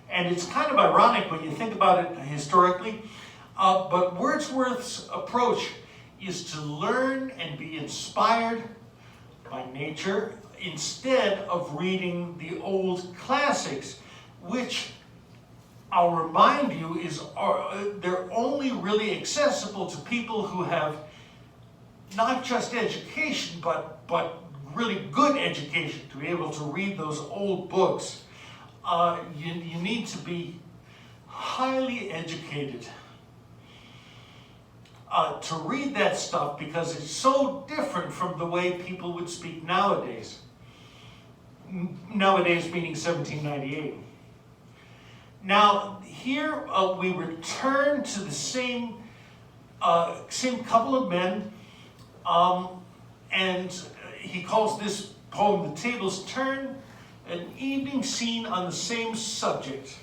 and it's kind of ironic when you think about it historically, but Wordsworth's approach is to learn and be inspired by nature instead of reading the old classics, which I'll remind you they're only really accessible to people who have not just education, but really good education to be able to read those old books. You need to be highly educated to read that stuff, because it's so different from the way people would speak nowadays. Nowadays meaning 1798. Now here we return to the same couple of men, and he calls this poem "The Tables Turn," an evening scene on the same subject.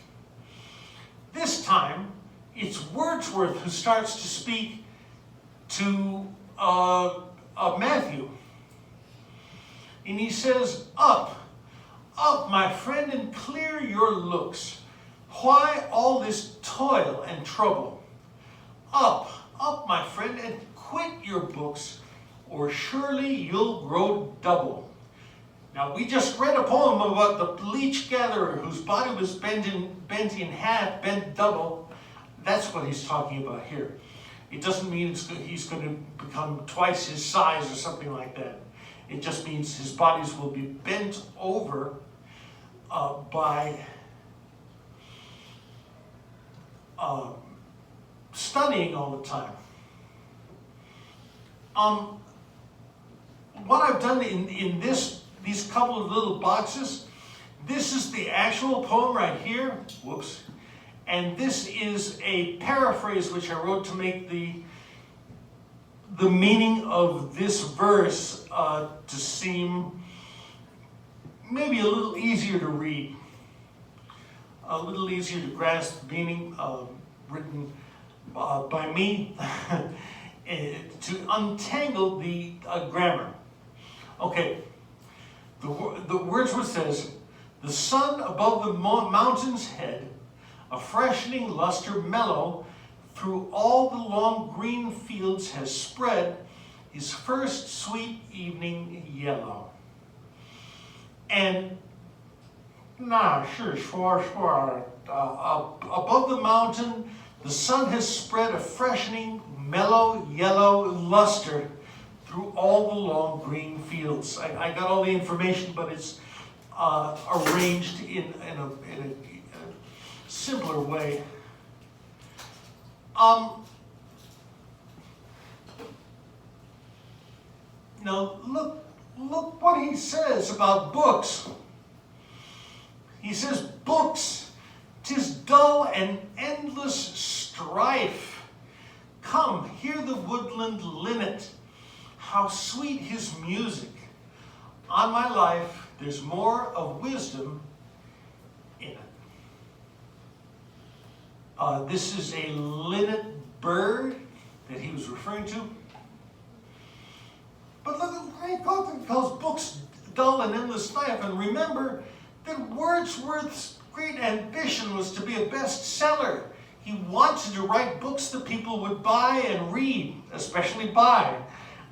This time, it's Wordsworth who starts to speak to Matthew. And he says, "Up, up, my friend, and clear your looks. Why all this toil and trouble? Up, up, my friend, and quit your books, or surely you'll grow double." Now, we just read a poem about the bleach gatherer whose body was bent in half, bent double. That's what he's talking about here. It doesn't mean he's going to become twice his size or something like that. It just means his bodies will be bent over by studying all the time. What I've done in these couple of little boxes, this is the actual poem right here. Whoops. And this is a paraphrase which I wrote to make the meaning of this verse to seem maybe a little easier to read, a little easier to grasp the meaning, written by me to untangle the grammar. Okay, the Wordsworth says, "The sun above the mountain's head, a freshening luster mellow, through all the long green fields has spread his first sweet evening yellow." And 那是说 above the mountain, the sun has spread a freshening, mellow, yellow luster through all the long green fields. I got all the information, but it's arranged in a simpler way. Now look what he says about books. He says, "Books, 'tis dull and endless strife. Come, hear the woodland linnet, how sweet his music. On my life, there's more of wisdom in it." This is a linnet bird that he was referring to. But look at he calls books dull and endless strife. And remember that Wordsworth's great ambition was to be a bestseller. He wanted to write books that people would buy and read, especially buy.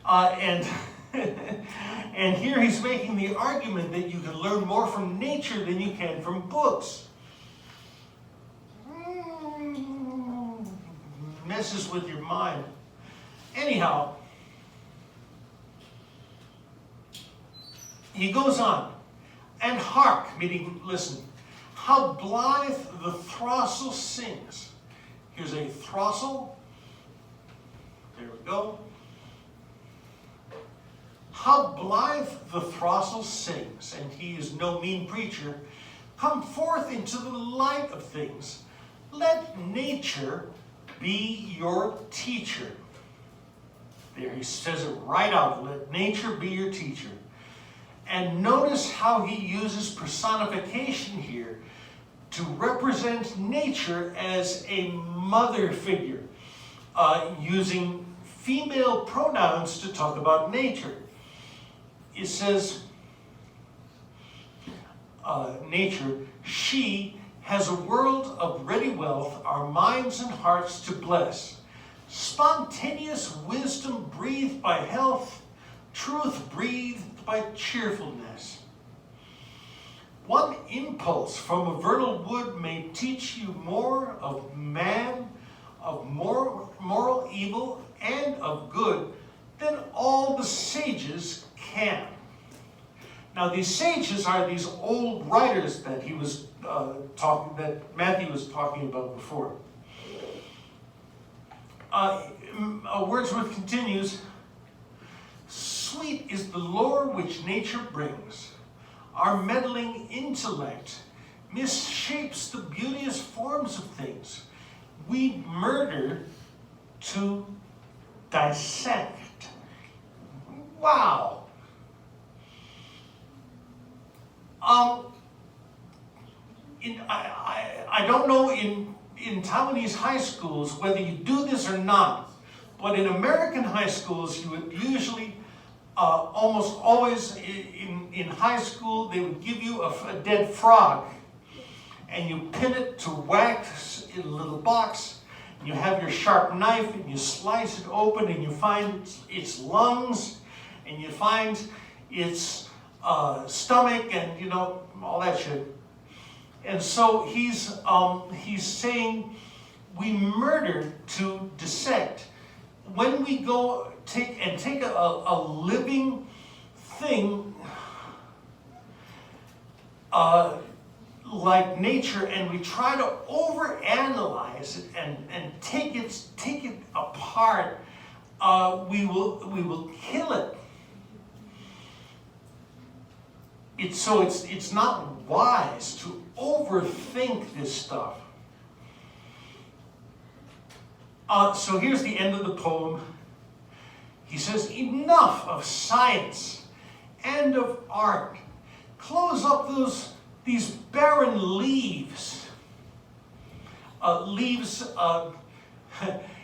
And And here he's making the argument that you can learn more from nature than you can from books. Messes with your mind. Anyhow, he goes on. And hark, meaning listen, how blithe the throstle sings. Here's a throstle. There we go. How blithe the throstle sings, and he is no mean preacher. Come forth into the light of things. Let nature be your teacher. There he says it right out. Let nature be your teacher. And notice how he uses personification here to represent nature as a mother figure, using female pronouns to talk about nature. It says, nature, she has a world of ready wealth, our minds and hearts to bless. Spontaneous wisdom breathed by health, truth breathed by cheerfulness. One impulse from a vernal wood may teach you more of man, of moral evil, and of good than all the sages can. Now these sages are these old writers that he was that Matthew was talking about before. Wordsworth continues, sweet is the lore which nature brings. Our meddling intellect misshapes the beauteous forms of things. We murder to dissect. Wow. I don't know in Taiwanese high schools whether you do this or not, but in American high schools you would usually, almost always in high school, they would give you a dead frog and you pin it to wax in a little box. And you have your sharp knife and you slice it open and you find its lungs and you find its stomach and all that shit. And so he's saying we murder to dissect. When we go take a living thing like nature and we try to overanalyze it and take it apart, we will kill it. It's not wise to overthink this stuff. So here's the end of the poem. He says, enough of science and of art. Close up these barren leaves.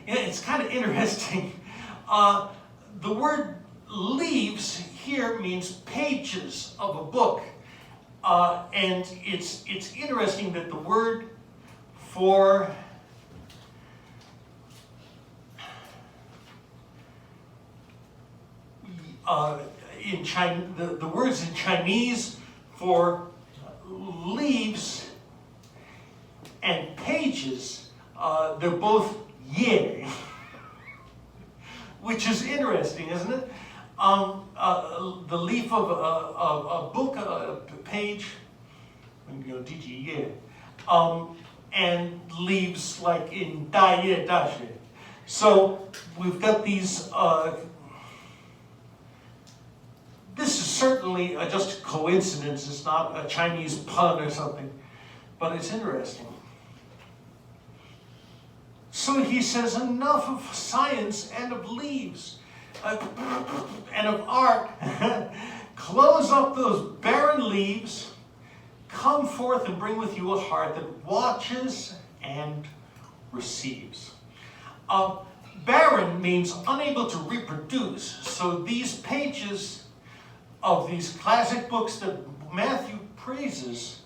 It's kind of interesting. The word leaves here means pages of a book. And it's interesting that the word for in China, the words in Chinese for leaves and pages, they're both ye, which is interesting, isn't it? The leaf of a book, a page, and leaves like in da ye da xue. So we've got these. This is certainly just a coincidence. It's not a Chinese pun or something, but it's interesting. So he says, enough of science and of leaves and of art. Close up those barren leaves. Come forth and bring with you a heart that watches and receives. Barren means unable to reproduce. So these pages of these classic books that Matthew praises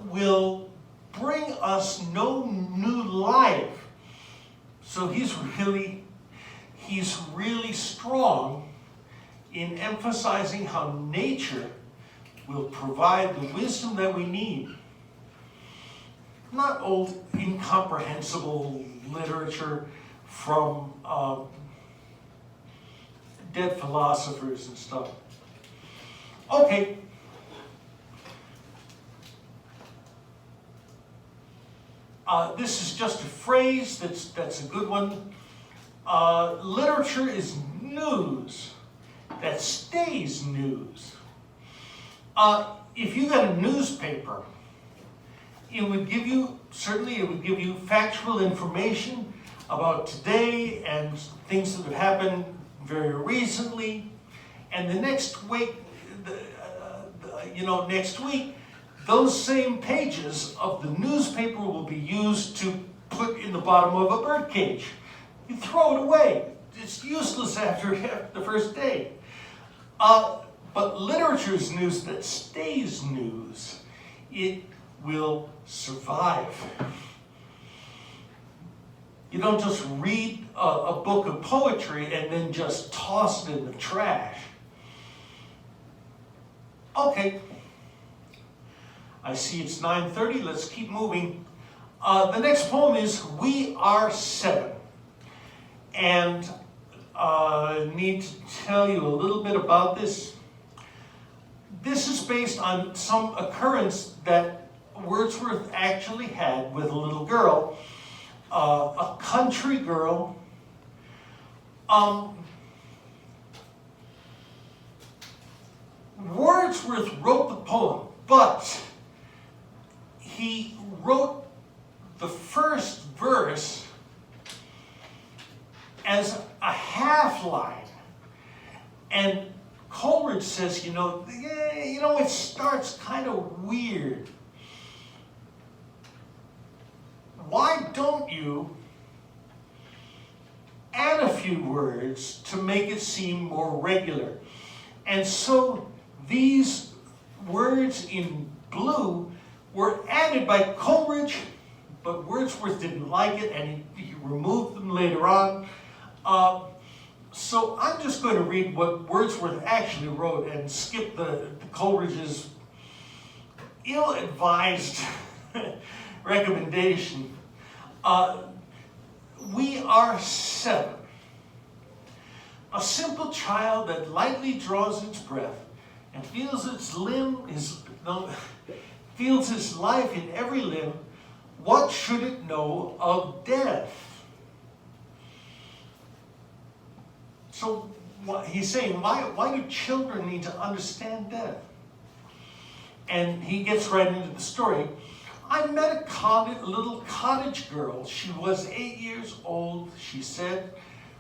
will bring us no new life. So he's really strong in emphasizing how nature will provide the wisdom that we need. Not old, incomprehensible literature from dead philosophers and stuff. Okay. This is just a phrase that's a good one. Literature is news that stays news. If you got a newspaper, it would give you factual information about today and things that have happened very recently. And the next week, next week, those same pages of the newspaper will be used to put in the bottom of a birdcage. You throw it away. It's useless after the first day. But literature is news that stays news. It will survive. You don't just read a book of poetry and then just toss it in the trash. Okay. I see it's 9:30. Let's keep moving. The next poem is We Are Seven. And I need to tell you a little bit about this. This is based on some occurrence that Wordsworth actually had with a little girl, a country girl. Wordsworth wrote the poem, but he wrote the first verse as a half line. And Coleridge says, it starts kind of weird. Why don't you add a few words to make it seem more regular? And so these words in blue were added by Coleridge, but Wordsworth didn't like it and he removed them later on. So I'm just going to read what Wordsworth actually wrote and skip the Coleridge's ill-advised recommendation. We are seven. A simple child that lightly draws its breath and feels feels his life in every limb. What should it know of death? So he's saying, why do children need to understand death? And he gets right into the story. I met a little cottage girl. She was 8 years old, she said.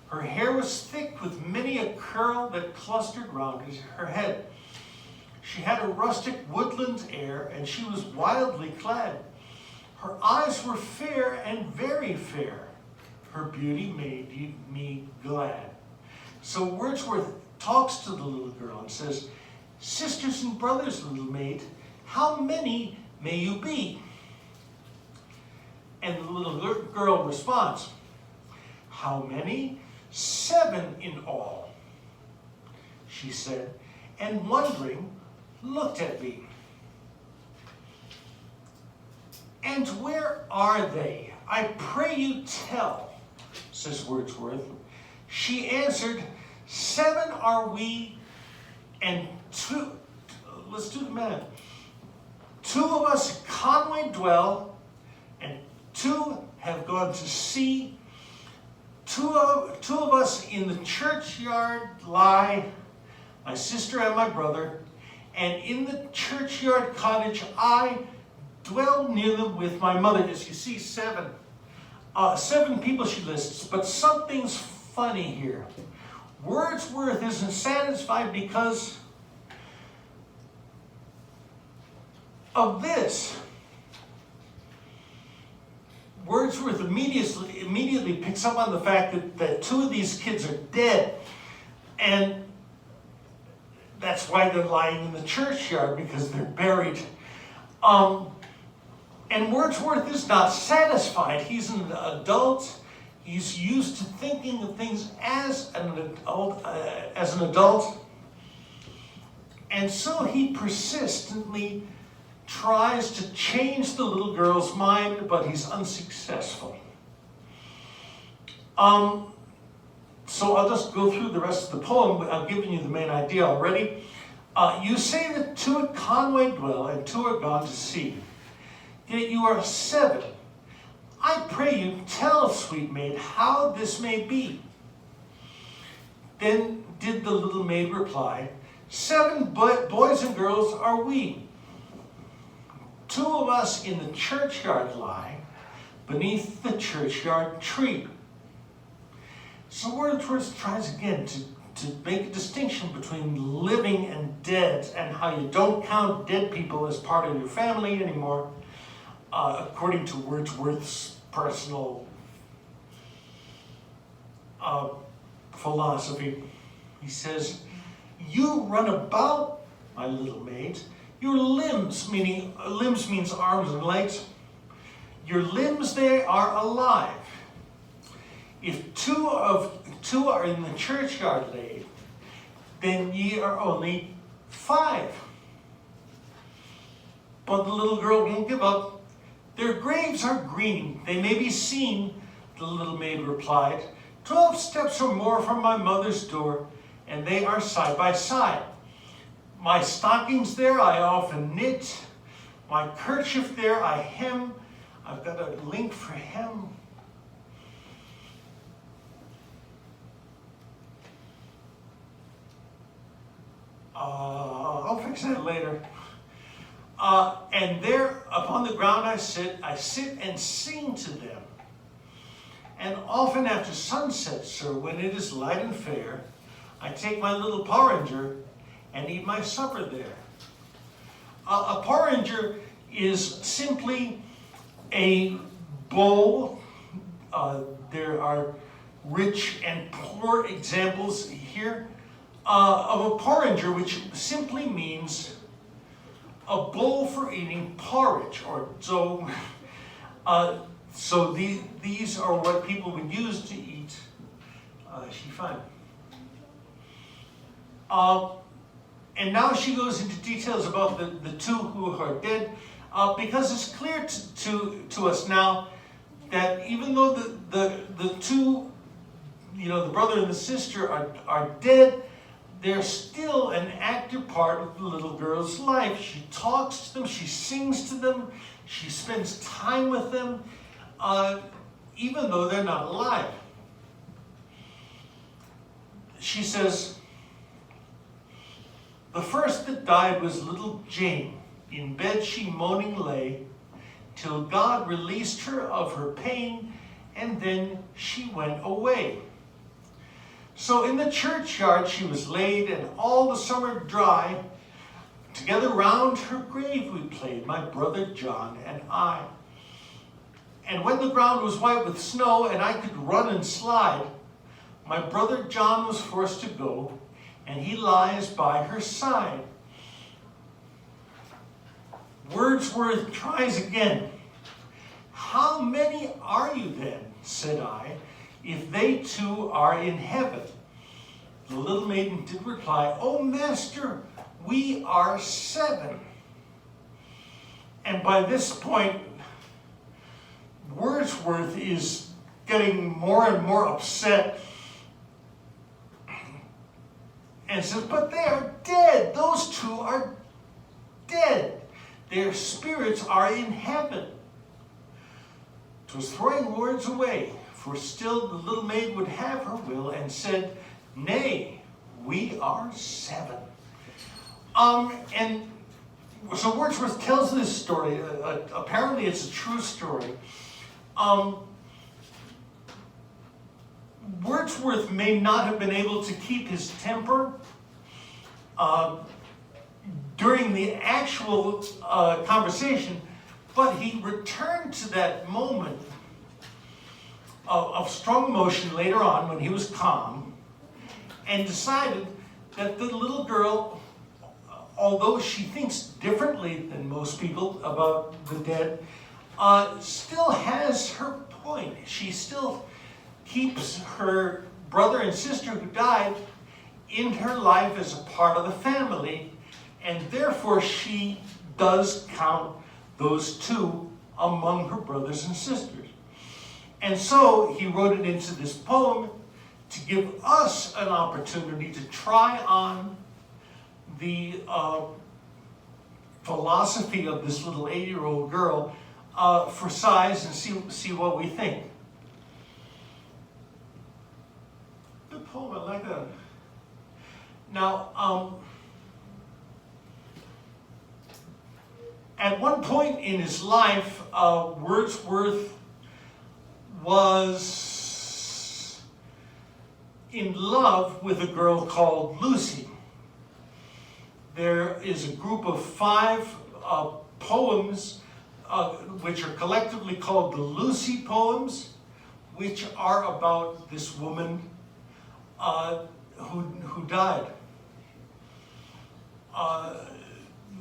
Her hair was thick with many a curl that clustered round her head. She had a rustic woodland air, and she was wildly clad. Her eyes were fair and very fair. Her beauty made me glad. So Wordsworth talks to the little girl and says, sisters and brothers, little maid, how many may you be? And the little girl responds, how many? 7 in all, she said, and wondering, looked at me. And where are they? I pray you tell, says Wordsworth. She answered, 7 are we, and 2, let's do the math. 2 of us at Conway dwell, and 2 have gone to sea. 2 of us in the churchyard lie, my sister and my brother, and in the churchyard cottage I dwell near them with my mother. As you see, 7 people she lists, but something's funny here. Wordsworth isn't satisfied because of this. Wordsworth immediately picks up on the fact that 2 of these kids are dead, and that's why they're lying in the churchyard, because they're buried. And Wordsworth is not satisfied. He's an adult. He's used to thinking of things as an adult. And so he persistently tries to change the little girl's mind, but he's unsuccessful. So I'll just go through the rest of the poem. I've given you the main idea already. You say that 2 at Conway dwell, and 2 are gone to sea. Yet you are 7. I pray you, tell, sweet maid, how this may be. Then did the little maid reply, 7 boys and girls are we. 2 of us in the churchyard lie, beneath the churchyard tree. So Wordsworth tries again to make a distinction between living and dead, and how you don't count dead people as part of your family anymore, according to Wordsworth's personal philosophy. He says, you run about, my little maid, your limbs, meaning limbs means arms and legs, your limbs, they are alive. If 2 are in the churchyard laid, then ye are only 5. But the little girl won't give up. Their graves are green, they may be seen, the little maid replied. 12 steps or more from my mother's door, and they are side by side. My stockings there I often knit, my kerchief there I hem. I've got a link for hem. I'll fix that later. And there upon the ground I sit and sing to them. And often after sunset, sir, when it is light and fair, I take my little porringer and eat my supper there. A porringer is simply a bowl. There are rich and poor examples here of a porringer, which simply means a bowl for eating porridge, or so. These are what people would use to eat chiffon. And now she goes into details about the 2 who are dead, because it's clear to us now that even though the 2, the brother and the sister are dead, they're still an active part of the little girl's life. She talks to them, she sings to them, she spends time with them, even though they're not alive. She says, the first that died was little Jane. In bed she moaning lay, till God released her of her pain, and then she went away. So in the churchyard she was laid, and all the summer dry, together round her grave we played, my brother John and I. And when the ground was white with snow, and I could run and slide, my brother John was forced to go, and he lies by her side. Wordsworth tries again. How many are you then, said I, if they 2 are in heaven? The little maiden did reply, oh, master, we are 7. And by this point, Wordsworth is getting more and more upset and says, but they are dead. Those 2 are dead. Their spirits are in heaven. 'Twas throwing words away, for still the little maid would have her will, and said, nay, we are 7. And so Wordsworth tells this story. Apparently it's a true story. Wordsworth may not have been able to keep his temper during the actual conversation, but he returned to that moment of strong emotion later on when he was calm, and decided that the little girl, although she thinks differently than most people about the dead, still has her point. She still keeps her brother and sister who died in her life as a part of the family, And therefore she does count those two among her brothers and sisters. And so he wrote it into this poem to give us an opportunity to try on the philosophy of this little 8-year-old girl for size and see what we think. Good poem, I like that. Now, at one point in his life, Wordsworth was in love with a girl called Lucy. There is a group of 5 poems which are collectively called the Lucy poems, which are about this woman who died.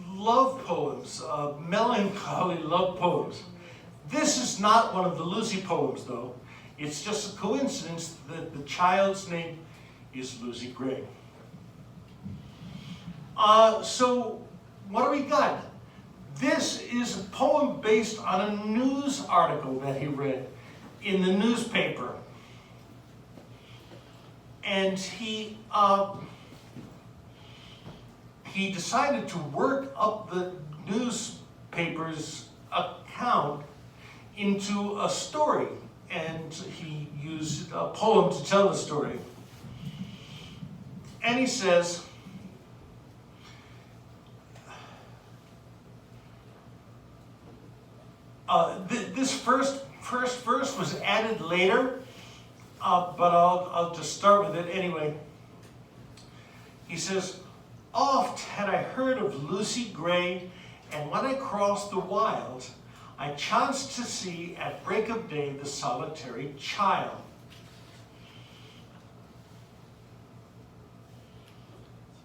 Love poems, melancholy love poems. This is not one of the Lucy poems, though. It's just a coincidence that the child's name is Lucy Gray. So, what do we got? This is a poem based on a news article that he read in the newspaper. And he decided to work up the newspaper's account into a story. And he used a poem to tell the story. And he says, this first verse was added later, but I'll just start with it anyway. He says, "Oft had I heard of Lucy Gray, and when I crossed the wild, I chanced to see at break of day the solitary child."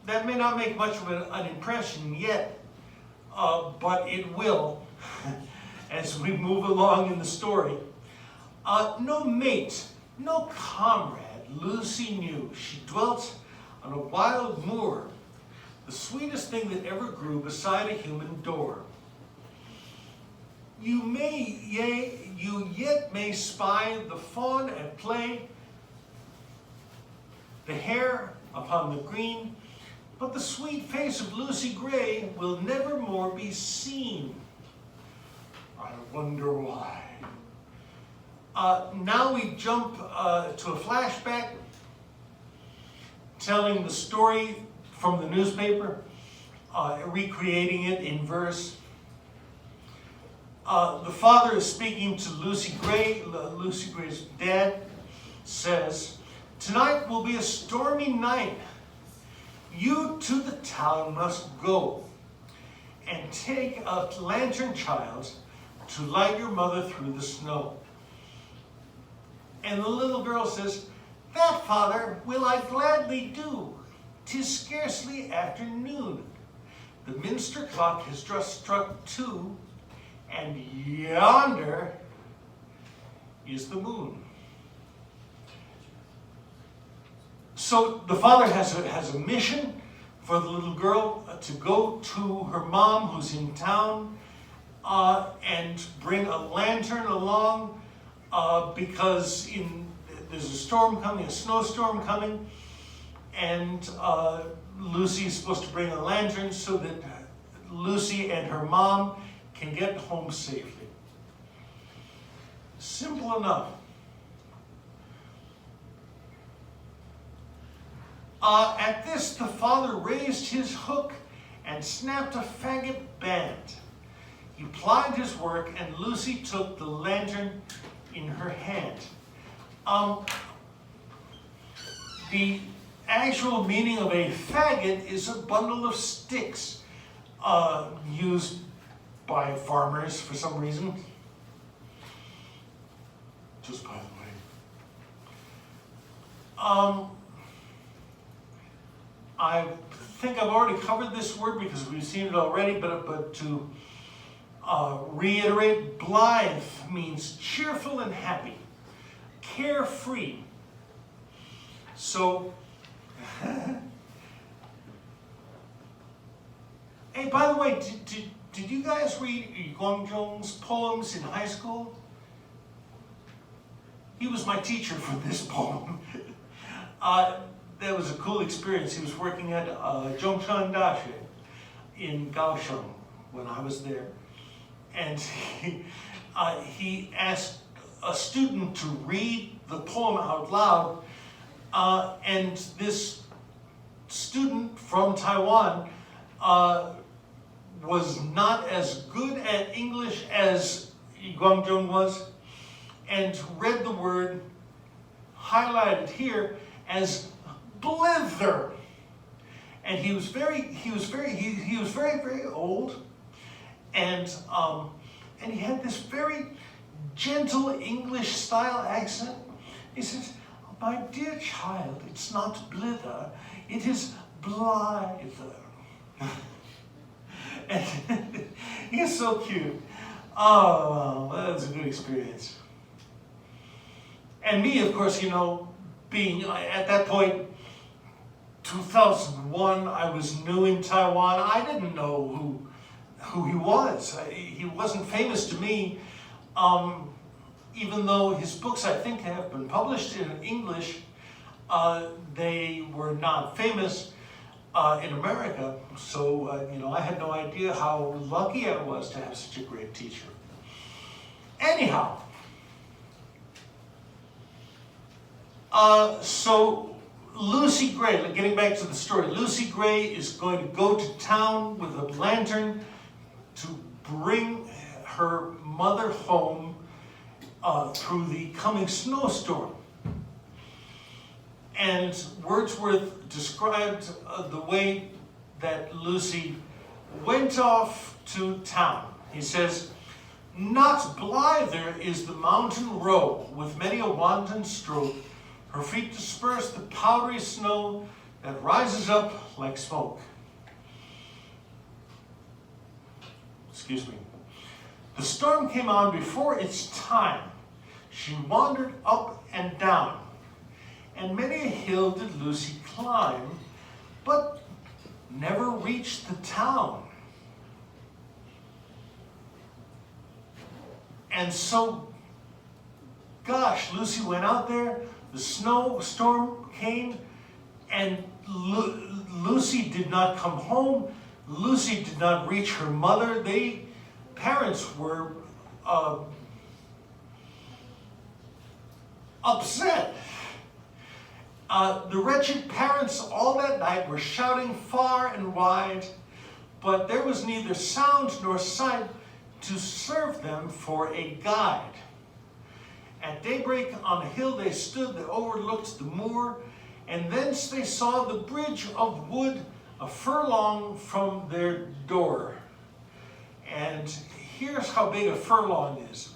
That may not make much of an impression yet, but it will as we move along in the story. No mate, no comrade Lucy knew. She dwelt on a wild moor, the sweetest thing that ever grew beside a human door. You yet may spy the fawn at play, the hare upon the green, but the sweet face of Lucy Gray will never more be seen. I wonder why. Now we jump to a flashback telling the story from the newspaper, recreating it in verse. The father is speaking to Lucy Gray. Lucy Gray's dad says, "Tonight will be a stormy night. You to the town must go and take a lantern child to light your mother through the snow." And the little girl says, "That, father, will I gladly do. 'Tis scarcely afternoon. The minster clock has just struck 2, and yonder is the moon." So the father has a mission for the little girl to go to her mom who's in town and bring a lantern along because there's a storm coming, a snowstorm coming, and Lucy is supposed to bring a lantern so that Lucy and her mom can get home safely. Simple enough. At this, the father raised his hook and snapped a faggot band. He plied his work, and Lucy took the lantern in her hand. The actual meaning of a faggot is a bundle of sticks used by farmers for some reason. Just by the way. I think I've already covered this word because we've seen it already, but to reiterate, blithe means cheerful and happy, carefree. So, Hey, by the way, did you guys read Guangzhong's poems in high school? He was my teacher for this poem. That was a cool experience. He was working at Zhongshan Daxue in Kaohsiung when I was there. And he asked a student to read the poem out loud. And this student from Taiwan was not as good at English as Guangzhong was, and read the word highlighted here as blither. And he was very old, and he had this very gentle English style accent. He says, "My dear child, it's not blither, it is blither." And he's so cute. Oh, well, that was a good experience. And me, of course, you know, being at that point, 2001, I was new in Taiwan. I didn't know who he was. He wasn't famous to me, even though his books, I think, have been published in English. They were not famous in America, so you know, I had no idea how lucky I was to have such a great teacher. Anyhow, so Lucy Gray, getting back to the story, Lucy Gray is going to go to town with a lantern to bring her mother home through the coming snowstorm. And Wordsworth described the way that Lucy went off to town. He says, "Not blither is the mountain road, with many a wanton stroke. Her feet disperse the powdery snow that rises up like smoke." Excuse me. "The storm came on before its time. She wandered up and down, and many a hill did Lucy climb, but never reached the town." And so, gosh, Lucy went out there, the snowstorm came, and Lucy did not come home. Lucy did not reach her mother. Parents were upset. The wretched parents all that night were shouting far and wide, but there was neither sound nor sight to serve them for a guide. At daybreak on a hill they stood that overlooked the moor, and thence they saw the bridge of wood a furlong from their door. And here's how big a furlong is.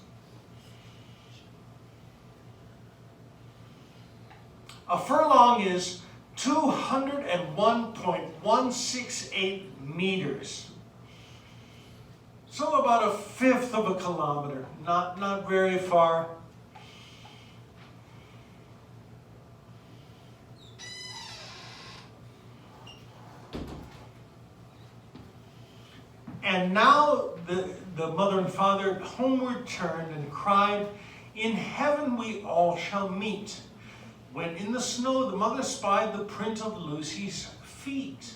A furlong is 201.168 meters. So about a fifth of a kilometer, not very far. And now the mother and father homeward turned and cried, "In heaven we all shall meet." When in the snow the mother spied the print of Lucy's feet.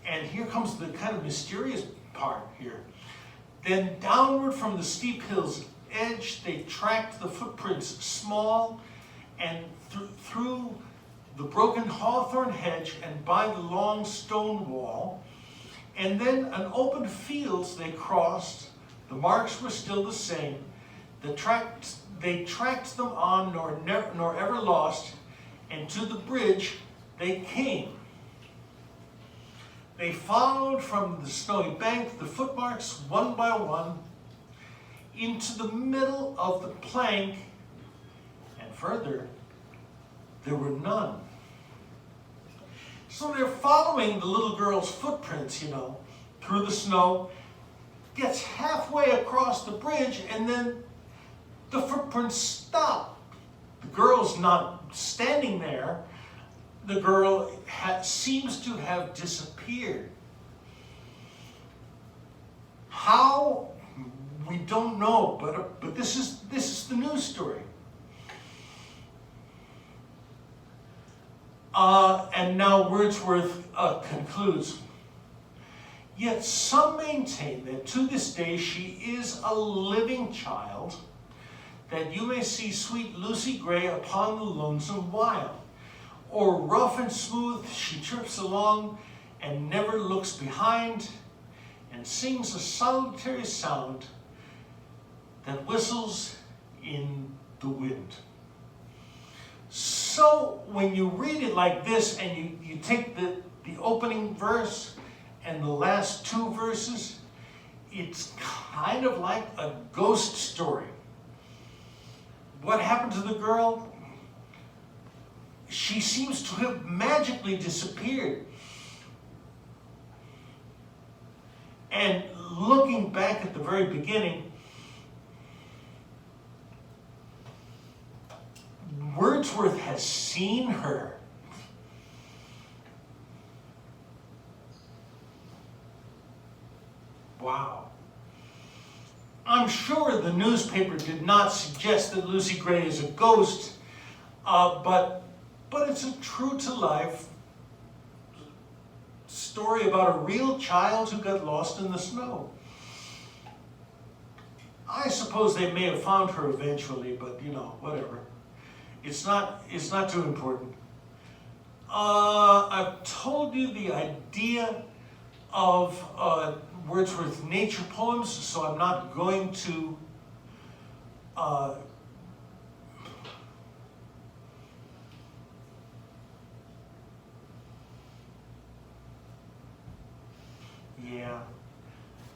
And here comes the kind of mysterious part here. Then downward from the steep hill's edge they tracked the footprints small, and through the broken hawthorn hedge and by the long stone wall. And then an open fields they crossed. The marks were still the they tracked them on, nor ever lost, and to the bridge they came. They followed from the snowy bank the footmarks one by one into the middle of the plank, and further there were none. So they're following the little girl's footprints, you know, through the snow, gets halfway across the bridge, and then the footprints stop. The girl's not standing there. The girl seems to have disappeared. don't know, but this is the news story. And now Wordsworth concludes, yet some maintain that to this day she is a living child, that you may see sweet Lucy Gray upon the lonesome wild. Or rough and smooth she trips along, and never looks behind, and sings a solitary sound that whistles in the wind. So when you read it like this, and you take the opening verse and the last two verses, it's kind of like a ghost story. What happened to the girl? She seems to have magically disappeared. And looking back at the very beginning, Wordsworth has seen her. Wow. I'm sure the newspaper did not suggest that Lucy Gray is a ghost, but it's a true-to-life story about a real child who got lost in the snow. I suppose they may have found her eventually, but you know, whatever. It's not too important. I've told you the idea of Wordsworth's nature poems, so I'm not going to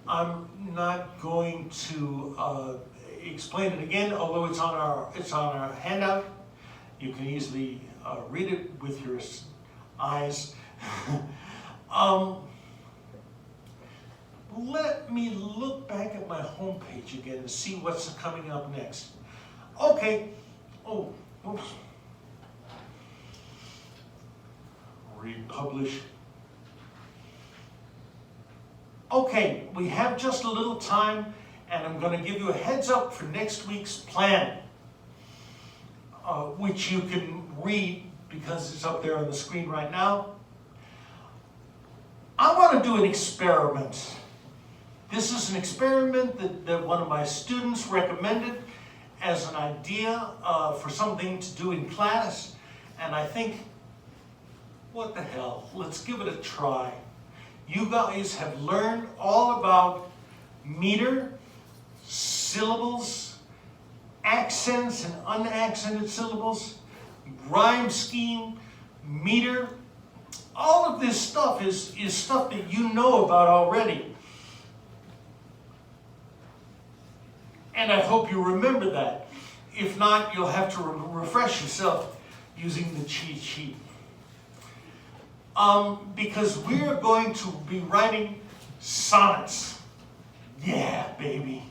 I'm not going to explain it again, although it's on our handout. You can easily read it with your eyes. Let me look back at my homepage again and see what's coming up next. Okay. Oh, oops. Republish. Okay, we have just a little time, and I'm going to give you a heads up for next week's plan, which you can read because it's up there on the screen right now. I want to do an experiment. This is an experiment that one of my students recommended as an idea for something to do in class, and I think, what the hell, let's give it a try. You guys have learned all about meter, syllables, accents and unaccented syllables, rhyme scheme, meter. All of this stuff is stuff that you know about already. And I hope you remember that. If not, you'll have to refresh yourself using the cheat sheet. Because we're going to be writing sonnets. Yeah, baby.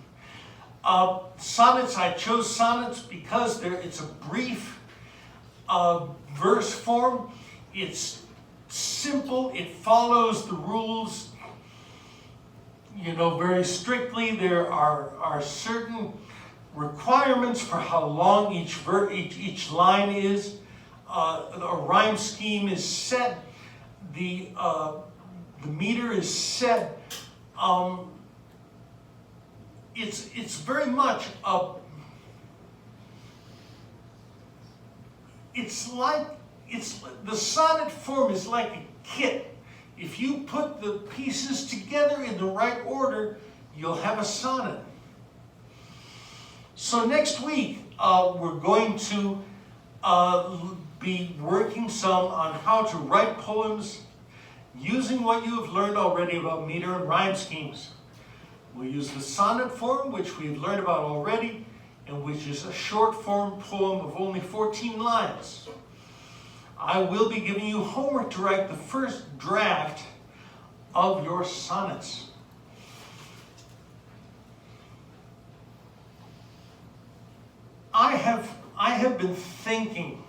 Sonnets, I chose sonnets because it's a brief verse form. It's simple, it follows the rules, you know, very strictly. There are certain requirements for how long each line is. A rhyme scheme is set. The meter is set. It's very much the sonnet form is like a kit. If you put the pieces together in the right order, you'll have a sonnet. So next week, we're going to be working some on how to write poems using what you have learned already about meter and rhyme schemes. We'll use the sonnet form, which we've learned about already, and which is a short form poem of only 14 lines. I will be giving you homework to write the first draft of your sonnets. I have been thinking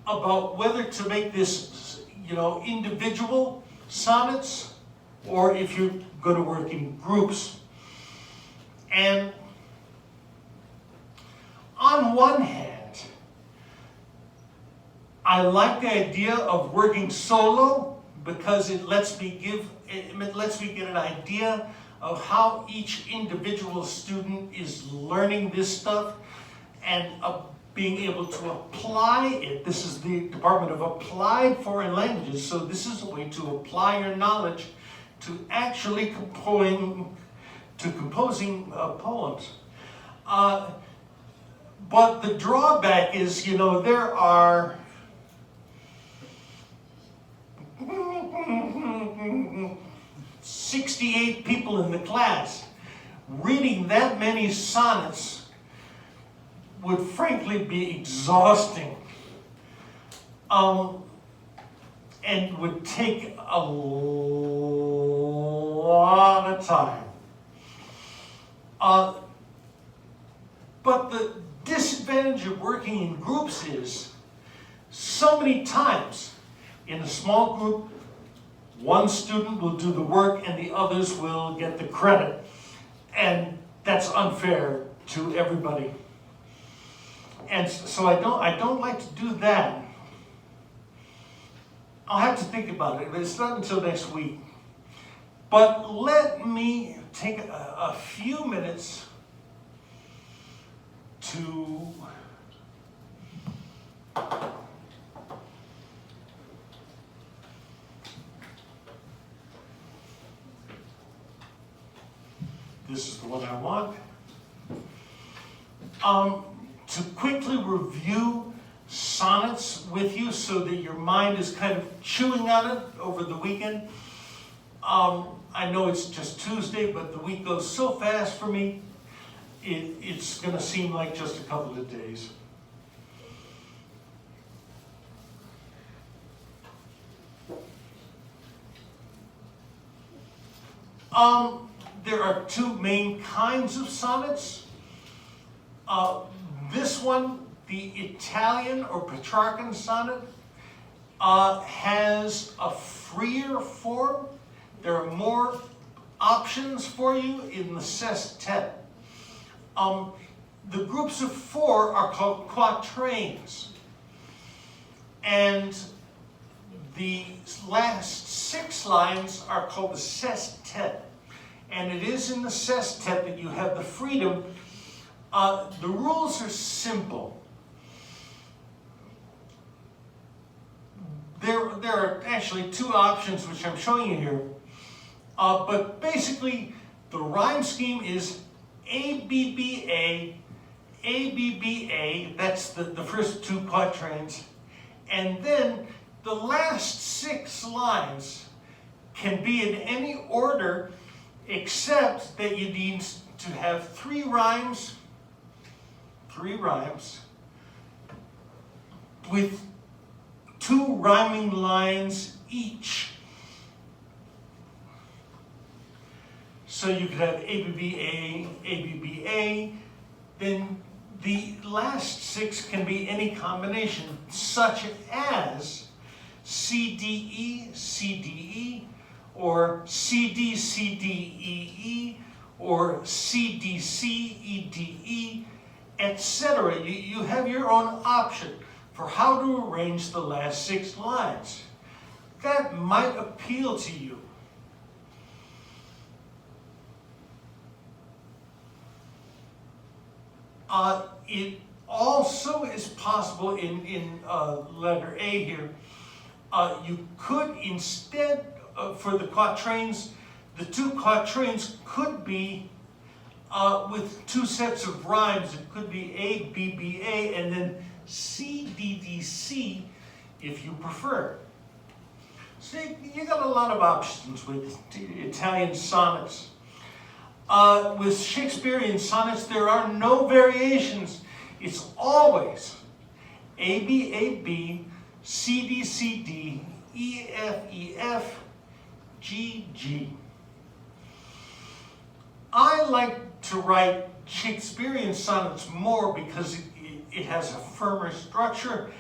about whether to make this, you know, individual sonnets, or if you're going to work in groups. And on one hand, I like the idea of working solo because it lets me get an idea of how each individual student is learning this stuff and being able to apply it. This is the Department of Applied Foreign Languages, so this is a way to apply your knowledge to actually composing poems. But the drawback is, there are 68 people in the class. Reading that many sonnets would frankly be exhausting, and would take a lot of time. But the disadvantage of working in groups is so many times in a small group, one student will do the work and the others will get the credit. And that's unfair to everybody. And so I don't like to do that. I'll have to think about it, but it's not until next week. But let me take a few minutes to this is the one I want. To quickly review sonnets with you so that your mind is kind of chewing on it over the weekend. I know it's just Tuesday, but the week goes so fast for me, it's going to seem like just a couple of days. There are two main kinds of sonnets. This one, the Italian or Petrarchan sonnet, has a freer form. There are more options for you in the sestet. The groups of 4 are called quatrains. And the last 6 lines are called the sestet. And it is in the sestet that you have the freedom. The rules are simple. There are actually 2 options which I'm showing you here. But basically, the rhyme scheme is ABBA, ABBA, that's the first 2 quatrains. And then the last 6 lines can be in any order except that you need to have 3 rhymes with 2 rhyming lines each. So you could have ABBA, ABBA, then the last 6 can be any combination, such as CDE, CDE, or CDCDEE, or CDCEDE, etc. You have your own option for how to arrange the last 6 lines. That might appeal to you. It also is possible in letter A here. You could instead, for the quatrains, the 2 quatrains could be with 2 sets of rhymes. It could be A, B, B, A, and then C, D, D, C, if you prefer. So you got a lot of options with Italian sonnets. With Shakespearean sonnets, there are no variations. It's always A, B, A, B, C, D, C, D, E, F, E, F, G, G. I like to write Shakespearean sonnets more because it has a firmer structure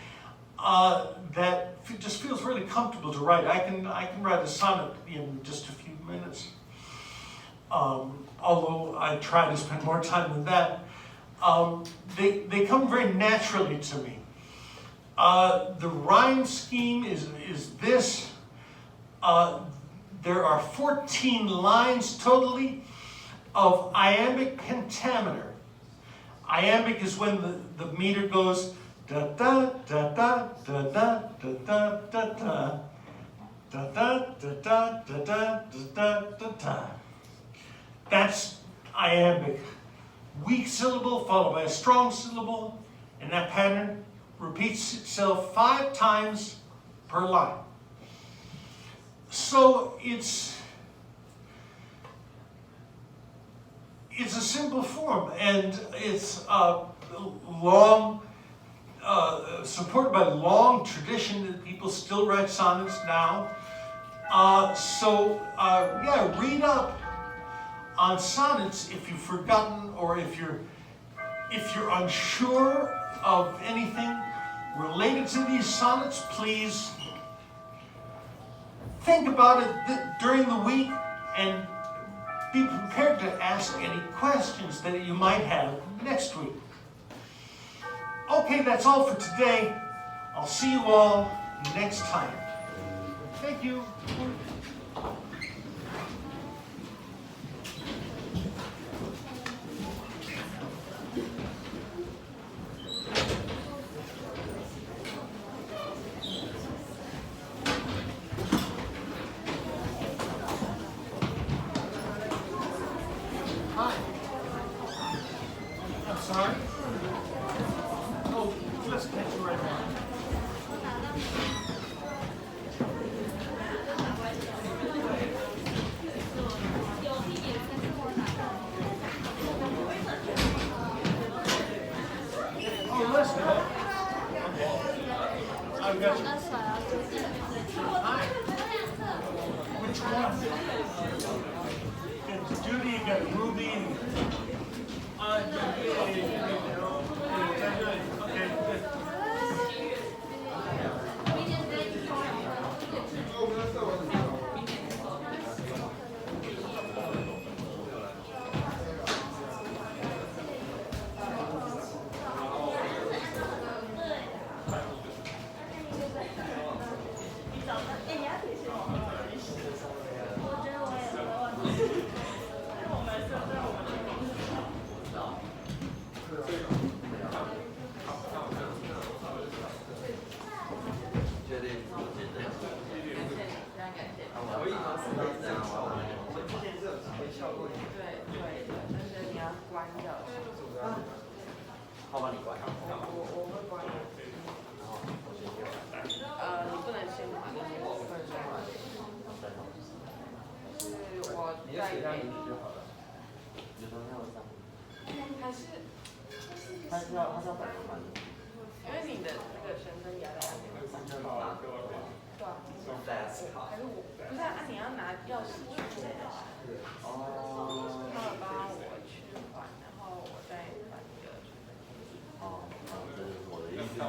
that just feels really comfortable to write. I can write a sonnet in just a few minutes. although I try to spend more time than that, they come very naturally to me. The rhyme scheme is this. There are 14 lines totally of iambic pentameter. Iambic is when the meter goes da da da da da da da da da da da da da da da da da da. That's iambic. Weak syllable followed by a strong syllable, and that pattern repeats itself 5 times per line. So it's a simple form, and it's long, supported by long tradition that people still write sonnets now. Yeah, read up on sonnets if you've forgotten, or if you're unsure of anything related to these sonnets. Please think about it during the week and be prepared to ask any questions that you might have next week. Okay, that's all for today. I'll see you all next time. Thank you. Hi. I'm sorry. Oh, let's catch you right now. Oh, let's do it. I've got you. Hi. Which one? It's Judy, you got Ruby, and okay, good.因为你的那个身份压在那边，对啊，还是我不是啊？你要拿钥匙去付的，他们帮我去还，然后我再还那个身份证。这就是我的意思。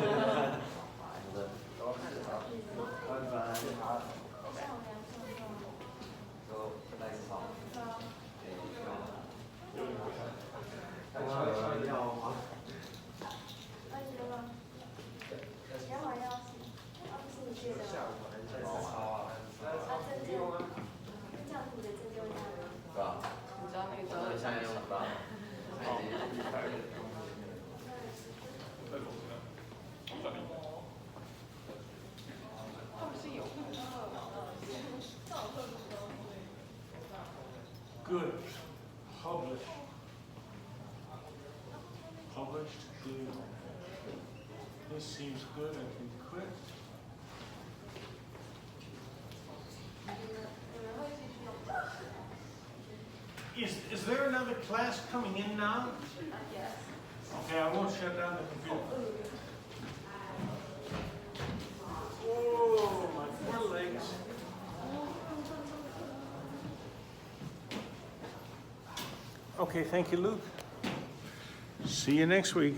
Good. Published. Published. Good. This seems good. I can quit. Is there another class coming in now? Yes. Okay, I won't shut down the computer. Oh, my poor legs. Okay, thank you, Luke. See you next week.